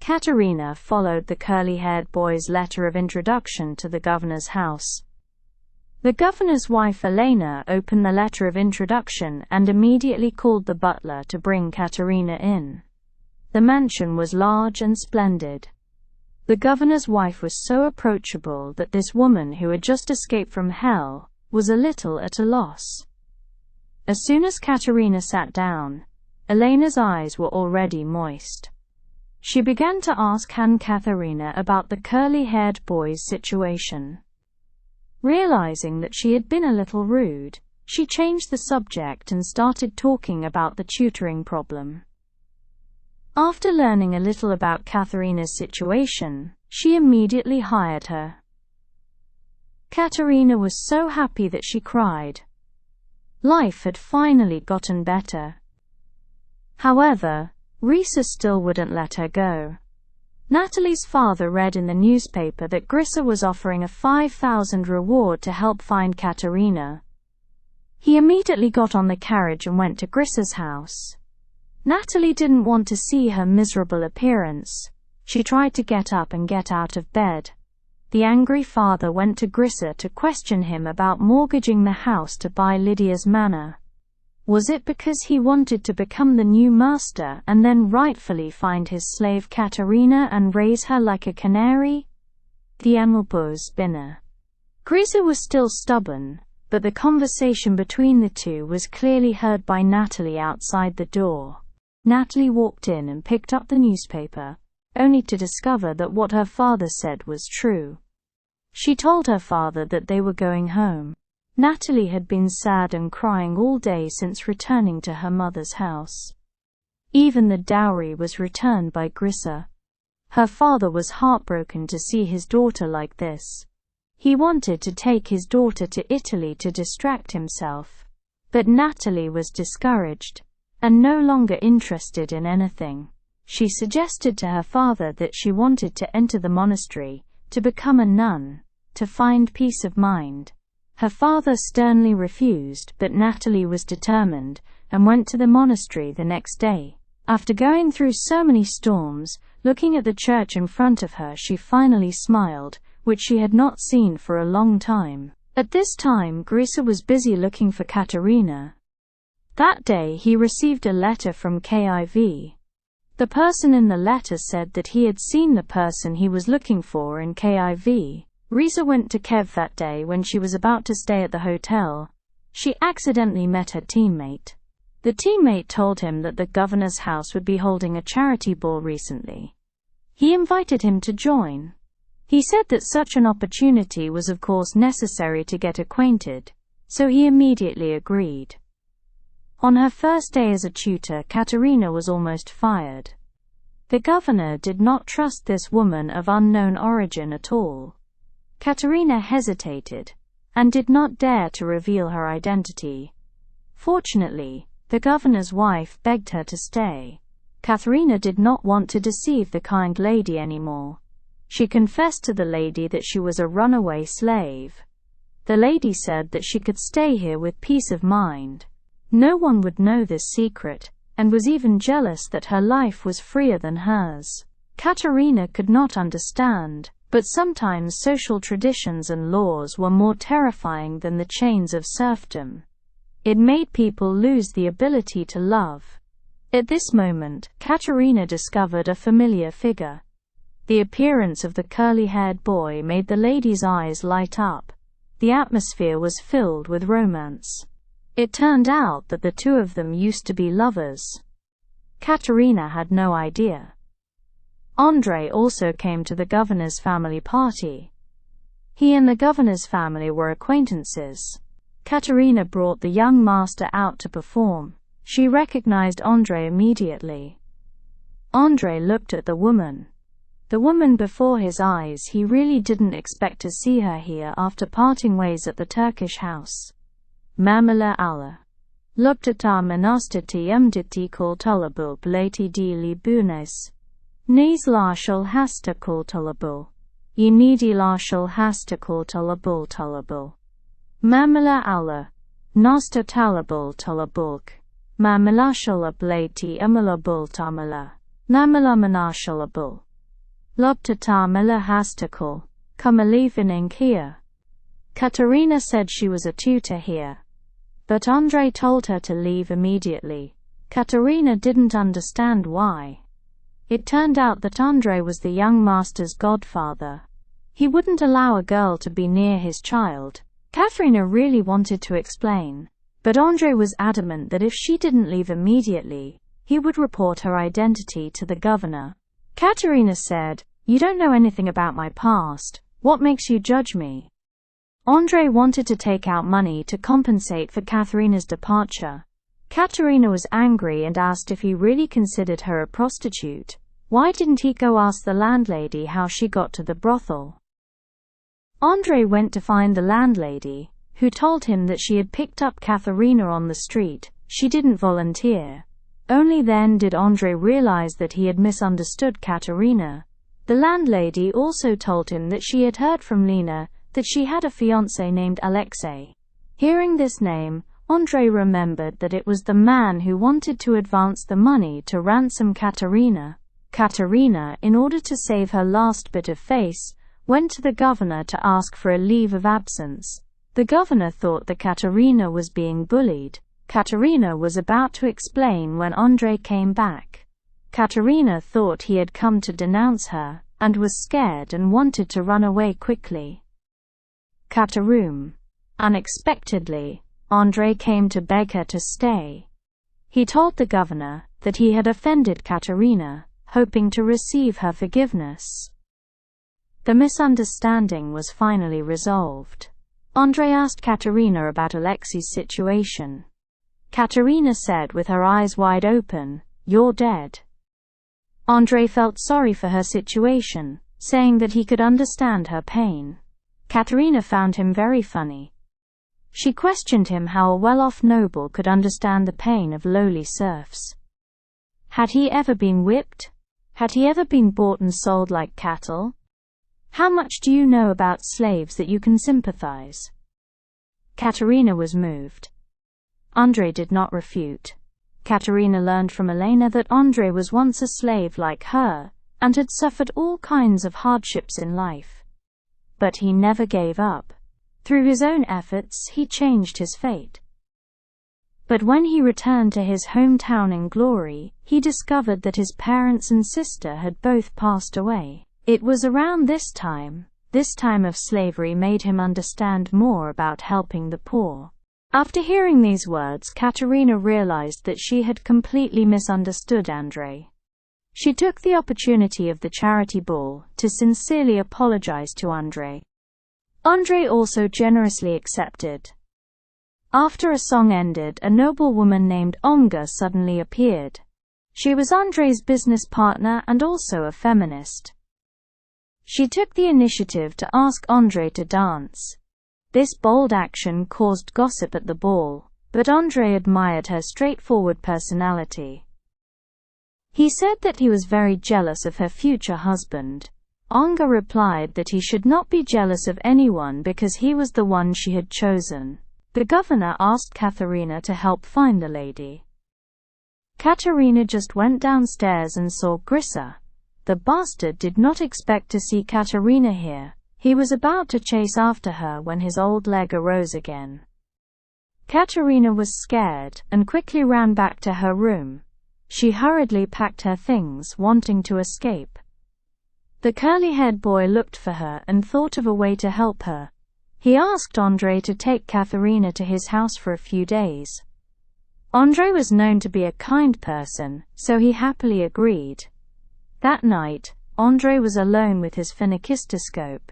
Katerina followed the curly-haired boy's letter of introduction to the governor's house. The governor's wife Elena opened the letter of introduction and immediately called the butler to bring Katerina in. The mansion was large and splendid. The governor's wife was so approachable that this woman, who had just escaped from hell, was a little at a loss. As soon as Katerina sat down, Elena's eyes were already moist. She began to ask Katerina about the curly-haired boy's situation. Realizing that she had been a little rude, She changed the subject and started talking about the tutoring problem. After learning a little about Katharina's situation, she immediately hired her. Katerina was so happy that she cried. Life had finally gotten better. However, Risa still wouldn't let her go. Natalie's father read in the newspaper that Grissa was offering a 5,000 reward to help find Katerina. He immediately got on the carriage and went to Grissa's house. Natalie didn't want to see her miserable appearance. She tried to get up and get out of bed. The angry father went to Grissa to question him about mortgaging the house to buy Lydia's manor. Was it because he wanted to become the new master and then rightfully find his slave Katerina and raise her like a canary? The Amalpo's spinner. Grissa was still stubborn, but the conversation between the two was clearly heard by Natalie outside the door. Natalie walked in and picked up the newspaper, only to discover that what her father said was true. She told her father that they were going home. Natalie had been sad and crying all day since returning to her mother's house. Even the dowry was returned by Grissa. Her father was heartbroken to see his daughter like this. He wanted to take his daughter to Italy to distract himself. But Natalie was discouraged, and no longer interested in anything. She suggested to her father that she wanted to enter the monastery, to become a nun, to find peace of mind. Her father sternly refused, but Natalie was determined, and went to the monastery the next day. After going through so many storms, looking at the church in front of her, she finally smiled, which she had not seen for a long time. At this time, Grissa was busy looking for Katerina. That day he received a letter from KIV. The person in the letter said that he had seen the person he was looking for in KIV. Risa went to Kev that day when she was about to stay at the hotel. She accidentally met her teammate. The teammate told him that the governor's house would be holding a charity ball recently. He invited him to join. He said that such an opportunity was of course necessary to get acquainted, so he immediately agreed. On her first day as a tutor, Katerina was almost fired. The governor did not trust this woman of unknown origin at all. Katerina hesitated, and did not dare to reveal her identity. Fortunately, the governor's wife begged her to stay. Katerina did not want to deceive the kind lady anymore. She confessed to the lady that she was a runaway slave. The lady said that she could stay here with peace of mind. No one would know this secret, and was even jealous that her life was freer than hers. Katerina could not understand, but sometimes social traditions and laws were more terrifying than the chains of serfdom. It made people lose the ability to love. At this moment, Katerina discovered a familiar figure. The appearance of the curly-haired boy made the lady's eyes light up. The atmosphere was filled with romance. It turned out that the two of them used to be lovers. Katerina had no idea. Andrei also came to the governor's family party. He and the governor's family were acquaintances. Katerina brought the young master out to perform. She recognized Andrei immediately. Andrei looked at the woman. The woman before his eyes, he really didn't expect to see her here after parting ways at the Turkish house. Mamela Allah. Lubtata manastati umditi kultulabul blati di libunes. Nes lashal hasta kultulabul. Yenidi lashal hasta kultulabul tulabul. Mamela Allah. Nasta talabul tulabulk. Mamalashal blati amalabul tamala. Namala manashalabul. Lubtata mela hastakul. Kamalivin here. Katerina said she was a tutor here. But Andrei told her to leave immediately. Katerina didn't understand why. It turned out that Andrei was the young master's godfather. He wouldn't allow a girl to be near his child. Katerina really wanted to explain, but Andrei was adamant that if she didn't leave immediately, he would report her identity to the governor. Katerina said, "You don't know anything about my past. What makes you judge me?" Andrei wanted to take out money to compensate for Katerina's departure. Katerina was angry and asked if he really considered her a prostitute. Why didn't he go ask the landlady how she got to the brothel? Andrei went to find the landlady, who told him that she had picked up Katerina on the street. She didn't volunteer. Only then did Andrei realize that he had misunderstood Katerina. The landlady also told him that she had heard from Lena that she had a fiancé named Alexei. Hearing this name, Andrei remembered that it was the man who wanted to advance the money to ransom Katerina. Katerina, in order to save her last bit of face, went to the governor to ask for a leave of absence. The governor thought that Katerina was being bullied. Katerina was about to explain when Andrei came back. Katerina thought he had come to denounce her, and was scared and wanted to run away quickly. Katerina. Unexpectedly, Andrei came to beg her to stay. He told the governor that he had offended Katerina, hoping to receive her forgiveness. The misunderstanding was finally resolved. Andrei asked Katerina about Alexei's situation. Katerina said with her eyes wide open, "You're dead." Andrei felt sorry for her situation, saying that he could understand her pain. Katerina found him very funny. She questioned him how a well-off noble could understand the pain of lowly serfs. Had he ever been whipped? Had he ever been bought and sold like cattle? How much do you know about slaves that you can sympathize? Katerina was moved. Andrei did not refute. Katerina learned from Elena that Andrei was once a slave like her, and had suffered all kinds of hardships in life. But he never gave up. Through his own efforts, he changed his fate. But when he returned to his hometown in glory, he discovered that his parents and sister had both passed away. It was around this time of slavery made him understand more about helping the poor. After hearing these words, Katerina realized that she had completely misunderstood Andrei. She took the opportunity of the charity ball to sincerely apologize to Andrei. Andrei also generously accepted. After a song ended, a noble woman named Olga suddenly appeared. She was Andrei's business partner and also a feminist. She took the initiative to ask Andrei to dance. This bold action caused gossip at the ball, but Andrei admired her straightforward personality. He said that he was very jealous of her future husband. Olga replied that he should not be jealous of anyone because he was the one she had chosen. The governor asked Katerina to help find the lady. Katerina just went downstairs and saw Grissa. The bastard did not expect to see Katerina here. He was about to chase after her when his old leg arose again. Katerina was scared and quickly ran back to her room. She hurriedly packed her things, wanting to escape. The curly-haired boy looked for her and thought of a way to help her. He asked Andrei to take Katerina to his house for a few days. Andrei was known to be a kind person, so he happily agreed. That night, Andrei was alone with his phenicistoscope.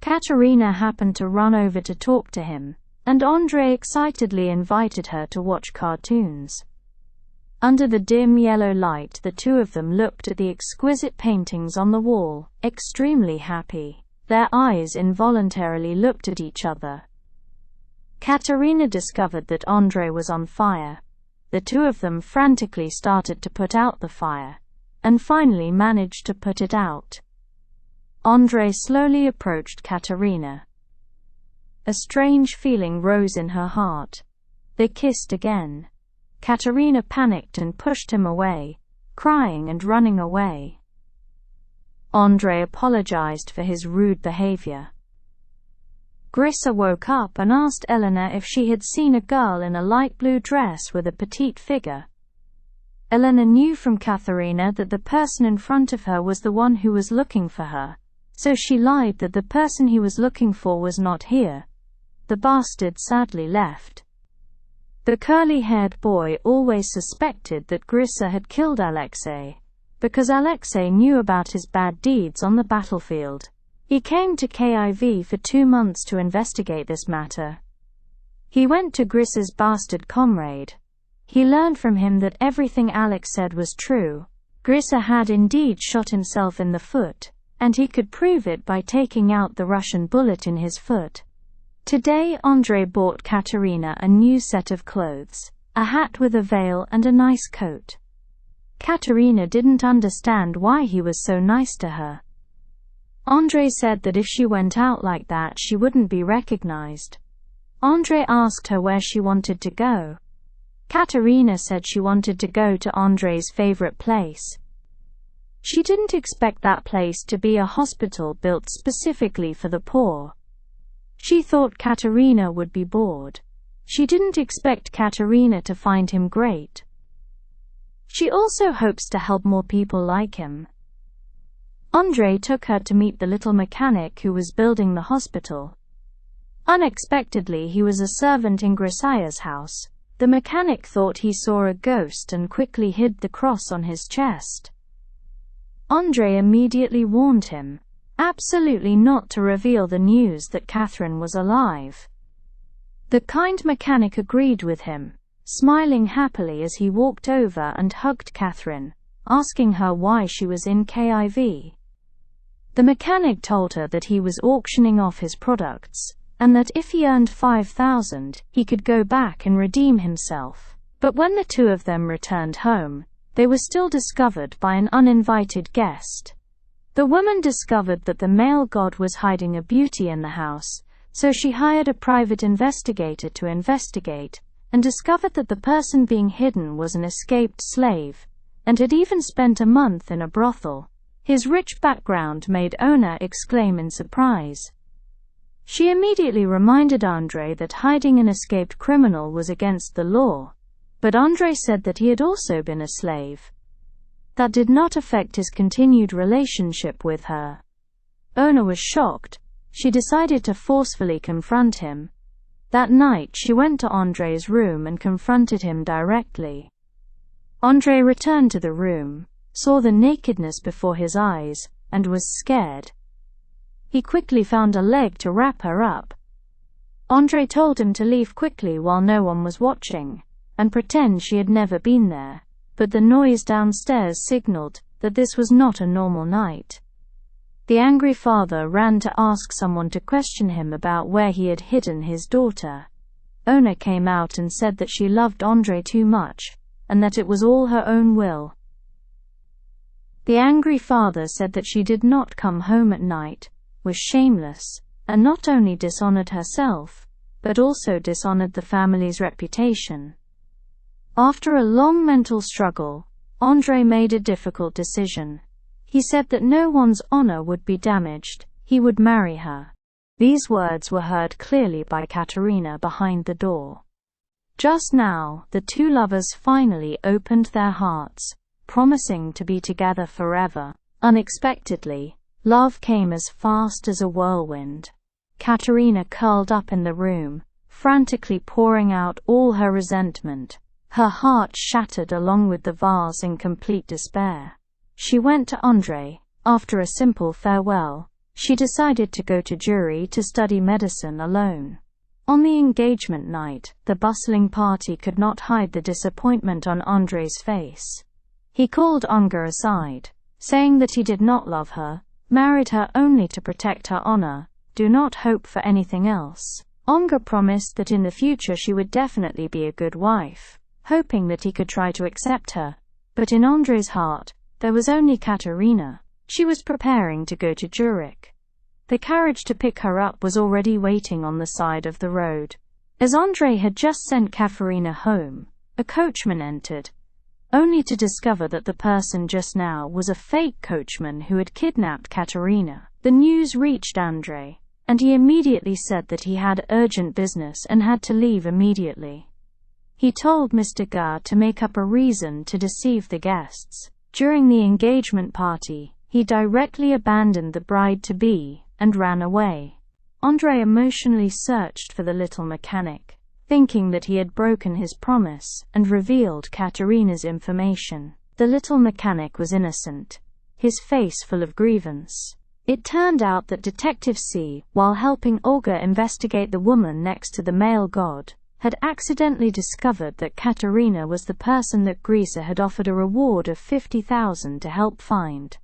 Katerina happened to run over to talk to him, and Andrei excitedly invited her to watch cartoons. Under the dim yellow light, the two of them looked at the exquisite paintings on the wall, extremely happy. Their eyes involuntarily looked at each other. Katerina discovered that Andrei was on fire. The two of them frantically started to put out the fire, and finally managed to put it out. Andrei slowly approached Katerina. A strange feeling rose in her heart. They kissed again. Katerina panicked and pushed him away, crying and running away. Andrei apologized for his rude behavior. Grissa woke up and asked Elena if she had seen a girl in a light blue dress with a petite figure. Elena knew from Katerina that the person in front of her was the one who was looking for her, so she lied that the person he was looking for was not here. The bastard sadly left. The curly-haired boy always suspected that Grissa had killed Alexei, because Alexei knew about his bad deeds on the battlefield. He came to KIV for 2 months to investigate this matter. He went to Gris's bastard comrade. He learned from him that everything Alex said was true. Grissa had indeed shot himself in the foot, and he could prove it by taking out the Russian bullet in his foot. Today Andrei bought Katerina a new set of clothes, a hat with a veil and a nice coat. Katerina didn't understand why he was so nice to her. Andrei said that if she went out like that she wouldn't be recognized. Andrei asked her where she wanted to go. Katerina said she wanted to go to Andrei's favorite place. She didn't expect that place to be a hospital built specifically for the poor. She thought Katerina would be bored. She didn't expect Katerina to find him great. She also hopes to help more people like him. Andrei took her to meet the little mechanic who was building the hospital. Unexpectedly, he was a servant in Grisaya's house. The mechanic thought he saw a ghost and quickly hid the cross on his chest. Andrei immediately warned him, absolutely not to reveal the news that Catherine was alive. The kind mechanic agreed with him, smiling happily as he walked over and hugged Catherine, asking her why she was in KIV. The mechanic told her that he was auctioning off his products, and that if he earned 5,000, he could go back and redeem himself. But when the two of them returned home, they were still discovered by an uninvited guest. The woman discovered that the male god was hiding a beauty in the house, so she hired a private investigator to investigate, and discovered that the person being hidden was an escaped slave, and had even spent a month in a brothel. His rich background made Ona exclaim in surprise. She immediately reminded Andrei that hiding an escaped criminal was against the law, but Andrei said that he had also been a slave. That did not affect his continued relationship with her. Ona was shocked. She decided to forcefully confront him. That night she went to Andrei's room and confronted him directly. Andrei returned to the room, saw the nakedness before his eyes, and was scared. He quickly found a leg to wrap her up. Andrei told him to leave quickly while no one was watching, and pretend she had never been there, but the noise downstairs signaled that this was not a normal night. The angry father ran to ask someone to question him about where he had hidden his daughter. Ona came out and said that she loved Andrei too much, and that it was all her own will. The angry father said that she did not come home at night, was shameless, and not only dishonored herself, but also dishonored the family's reputation. After a long mental struggle, Andrei made a difficult decision. He said that no one's honor would be damaged, he would marry her. These words were heard clearly by Katerina behind the door. Just now, the two lovers finally opened their hearts, promising to be together forever. Unexpectedly, love came as fast as a whirlwind. Katerina curled up in the room, frantically pouring out all her resentment. Her heart shattered along with the vase in complete despair. She went to Andrei. After a simple farewell, she decided to go to Jury to study medicine alone. On the engagement night, the bustling party could not hide the disappointment on Andrei's face. He called Olga aside, saying that he did not love her, married her only to protect her honor, do not hope for anything else. Olga promised that in the future she would definitely be a good wife, hoping that he could try to accept her. But in Andrei's heart, there was only Katerina. She was preparing to go to Zurich. The carriage to pick her up was already waiting on the side of the road. As Andrei had just sent Katerina home, a coachman entered, only to discover that the person just now was a fake coachman who had kidnapped Katerina. The news reached Andrei, and he immediately said that he had urgent business and had to leave immediately. He told Mr. Gar to make up a reason to deceive the guests. During the engagement party, he directly abandoned the bride-to-be and ran away. Andrei emotionally searched for the little mechanic, thinking that he had broken his promise and revealed Katerina's information. The little mechanic was innocent, his face full of grievance. It turned out that Detective C, while helping Olga investigate the woman next to the male god, had accidentally discovered that Katerina was the person that Grisa had offered a reward of 50,000 to help find.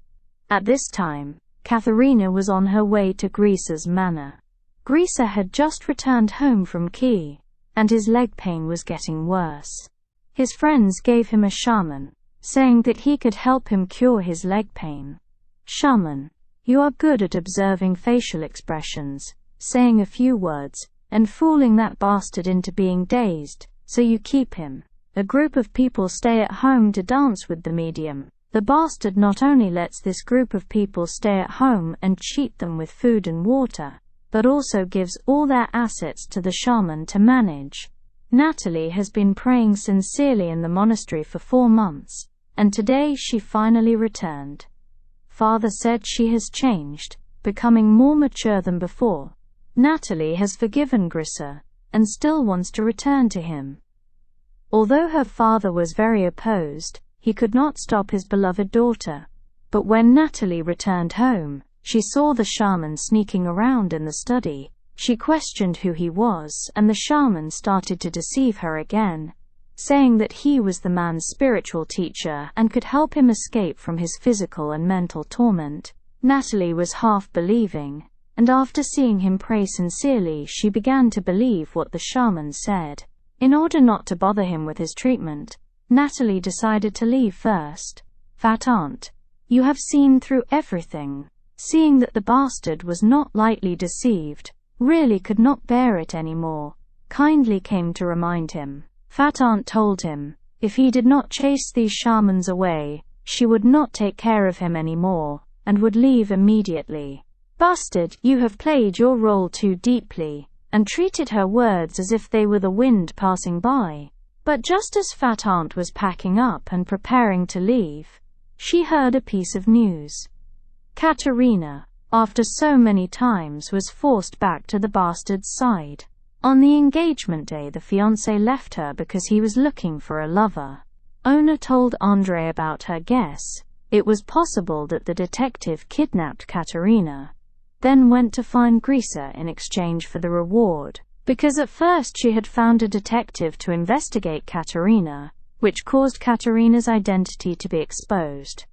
At this time, Katerina was on her way to Grisa's manor. Grisa had just returned home from Kiev, and his leg pain was getting worse. His friends gave him a shaman, saying that he could help him cure his leg pain. Shaman, you are good at observing facial expressions, saying a few words, and fooling that bastard into being dazed, so you keep him. A group of people stay at home to dance with the medium. The bastard not only lets this group of people stay at home and cheat them with food and water, but also gives all their assets to the shaman to manage. Natalie has been praying sincerely in the monastery for 4 months, and today she finally returned. Father said she has changed, becoming more mature than before. Natalie has forgiven Grisa, and still wants to return to him. Although her father was very opposed, he could not stop his beloved daughter. But when Natalie returned home, she saw the shaman sneaking around in the study. She questioned who he was, and the shaman started to deceive her again, saying that he was the man's spiritual teacher and could help him escape from his physical and mental torment. Natalie was half believing, and after seeing him pray sincerely, she began to believe what the shaman said. In order not to bother him with his treatment, Natalie decided to leave first. Fat aunt, you have seen through everything. Seeing that the bastard was not lightly deceived, really could not bear it anymore, kindly came to remind him. Fat aunt told him, if he did not chase these shamans away, she would not take care of him anymore, and would leave immediately. Bastard, you have played your role too deeply, and treated her words as if they were the wind passing by. But just as Fat Aunt was packing up and preparing to leave, she heard a piece of news. Katerina, after so many times, was forced back to the bastard's side. On the engagement day, the fiancé left her because he was looking for a lover. Ona told Andrei about her guess. It was possible that the detective kidnapped Katerina, then went to find Grisa in exchange for the reward, because at first she had found a detective to investigate Katerina, which caused Katerina's identity to be exposed.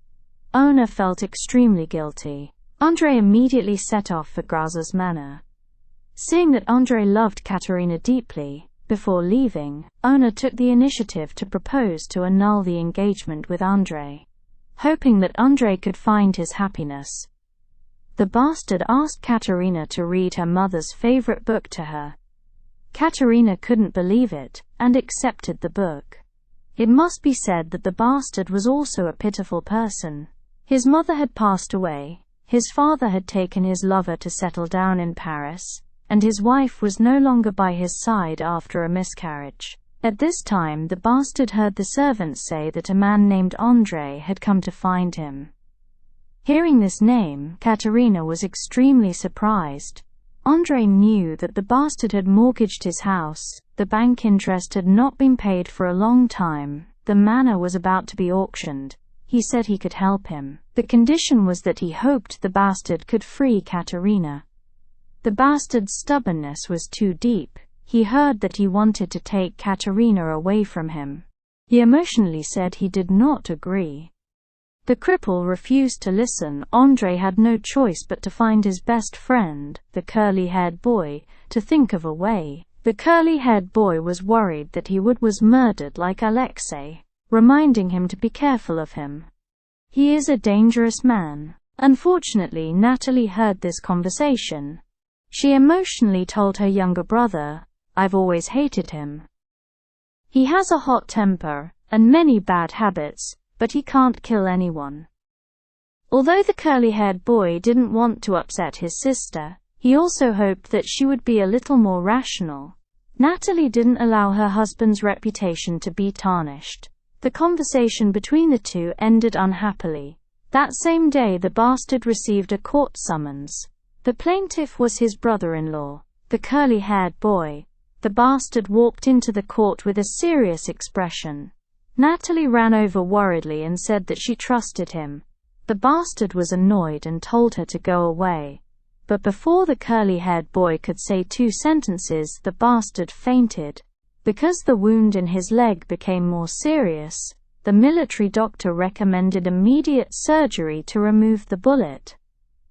Ona felt extremely guilty. Andrei immediately set off for Grisa's manor. Seeing that Andrei loved Katerina deeply, before leaving, Ona took the initiative to propose to annul the engagement with Andrei, hoping that Andrei could find his happiness. The bastard asked Katerina to read her mother's favorite book to her. Katerina couldn't believe it, and accepted the book. It must be said that the bastard was also a pitiful person. His mother had passed away, his father had taken his lover to settle down in Paris, and his wife was no longer by his side after a miscarriage. At this time, the bastard heard the servants say that a man named Andrei had come to find him. Hearing this name, Katerina was extremely surprised. Andrei knew that the bastard had mortgaged his house, the bank interest had not been paid for a long time, the manor was about to be auctioned. He said he could help him. The condition was that he hoped the bastard could free Katerina. The bastard's stubbornness was too deep. He heard that he wanted to take Katerina away from him. He emotionally said he did not agree. The cripple refused to listen. Andrei had no choice but to find his best friend, the curly-haired boy, to think of a way. The curly-haired boy was worried that he was murdered like Alexei, reminding him to be careful of him. He is a dangerous man. Unfortunately, Natalie heard this conversation. She emotionally told her younger brother, "I've always hated him. He has a hot temper, and many bad habits, but he can't kill anyone." Although the curly-haired boy didn't want to upset his sister, he also hoped that she would be a little more rational. Natalie didn't allow her husband's reputation to be tarnished. The conversation between the two ended unhappily. That same day, the bastard received a court summons. The plaintiff was his brother-in-law, the curly-haired boy. The bastard walked into the court with a serious expression. Natalie ran over worriedly and said that she trusted him. The bastard was annoyed and told her to go away. But before the curly-haired boy could say 2 sentences, the bastard fainted. Because the wound in his leg became more serious, the military doctor recommended immediate surgery to remove the bullet.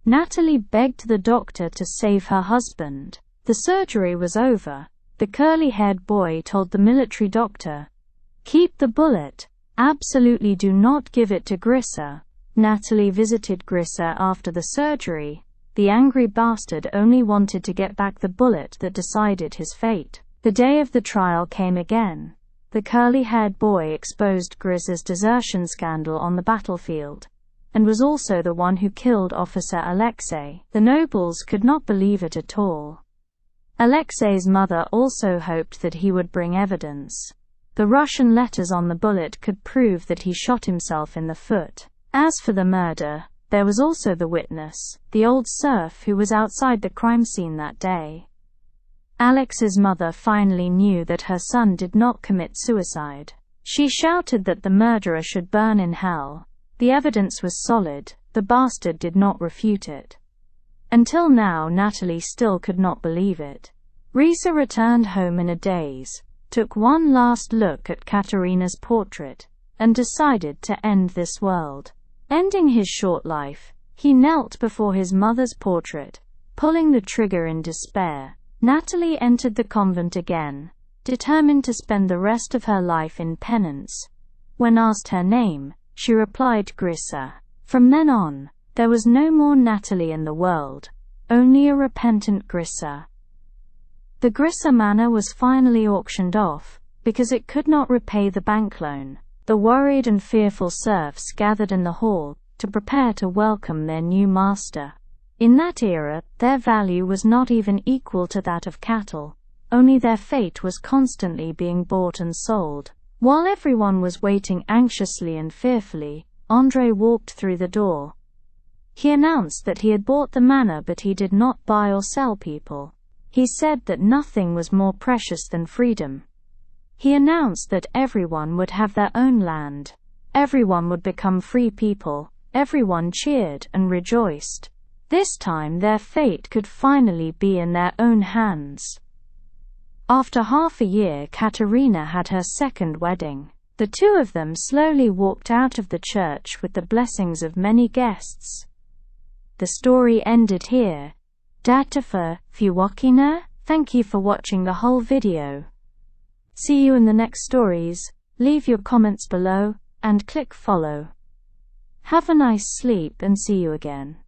Natalie begged the doctor to save her husband. The surgery was over. The curly-haired boy told the military doctor, "Keep the bullet. Absolutely do not give it to Grissa." Natalie visited Grissa after the surgery. The angry bastard only wanted to get back the bullet that decided his fate. The day of the trial came again. The curly-haired boy exposed Grissa's desertion scandal on the battlefield, and was also the one who killed Officer Alexei. The nobles could not believe it at all. Alexei's mother also hoped that he would bring evidence. The Russian letters on the bullet could prove that he shot himself in the foot. As for the murder, there was also the witness, the old serf who was outside the crime scene that day. Alex's mother finally knew that her son did not commit suicide. She shouted that the murderer should burn in hell. The evidence was solid. The bastard did not refute it. Until now, Natalie still could not believe it. Risa returned home in a daze, took one last look at Katerina's portrait, and decided to end this world. Ending his short life, he knelt before his mother's portrait, pulling the trigger in despair. Natalie entered the convent again, determined to spend the rest of her life in penance. When asked her name, she replied Grissa. From then on, there was no more Natalie in the world, only a repentant Grissa. The Grissa manor was finally auctioned off, because it could not repay the bank loan. The worried and fearful serfs gathered in the hall to prepare to welcome their new master. In that era, their value was not even equal to that of cattle, only their fate was constantly being bought and sold. While everyone was waiting anxiously and fearfully, André walked through the door. He announced that he had bought the manor, but he did not buy or sell people. He said that nothing was more precious than freedom. He announced that everyone would have their own land. Everyone would become free people. Everyone cheered and rejoiced. This time their fate could finally be in their own hands. After half a year, Katerina had her second wedding. The two of them slowly walked out of the church with the blessings of many guests. The story ended here. Därför thank you for watching the whole video. See you in the next stories. Leave your comments below, and click follow. Have a nice sleep and see you again.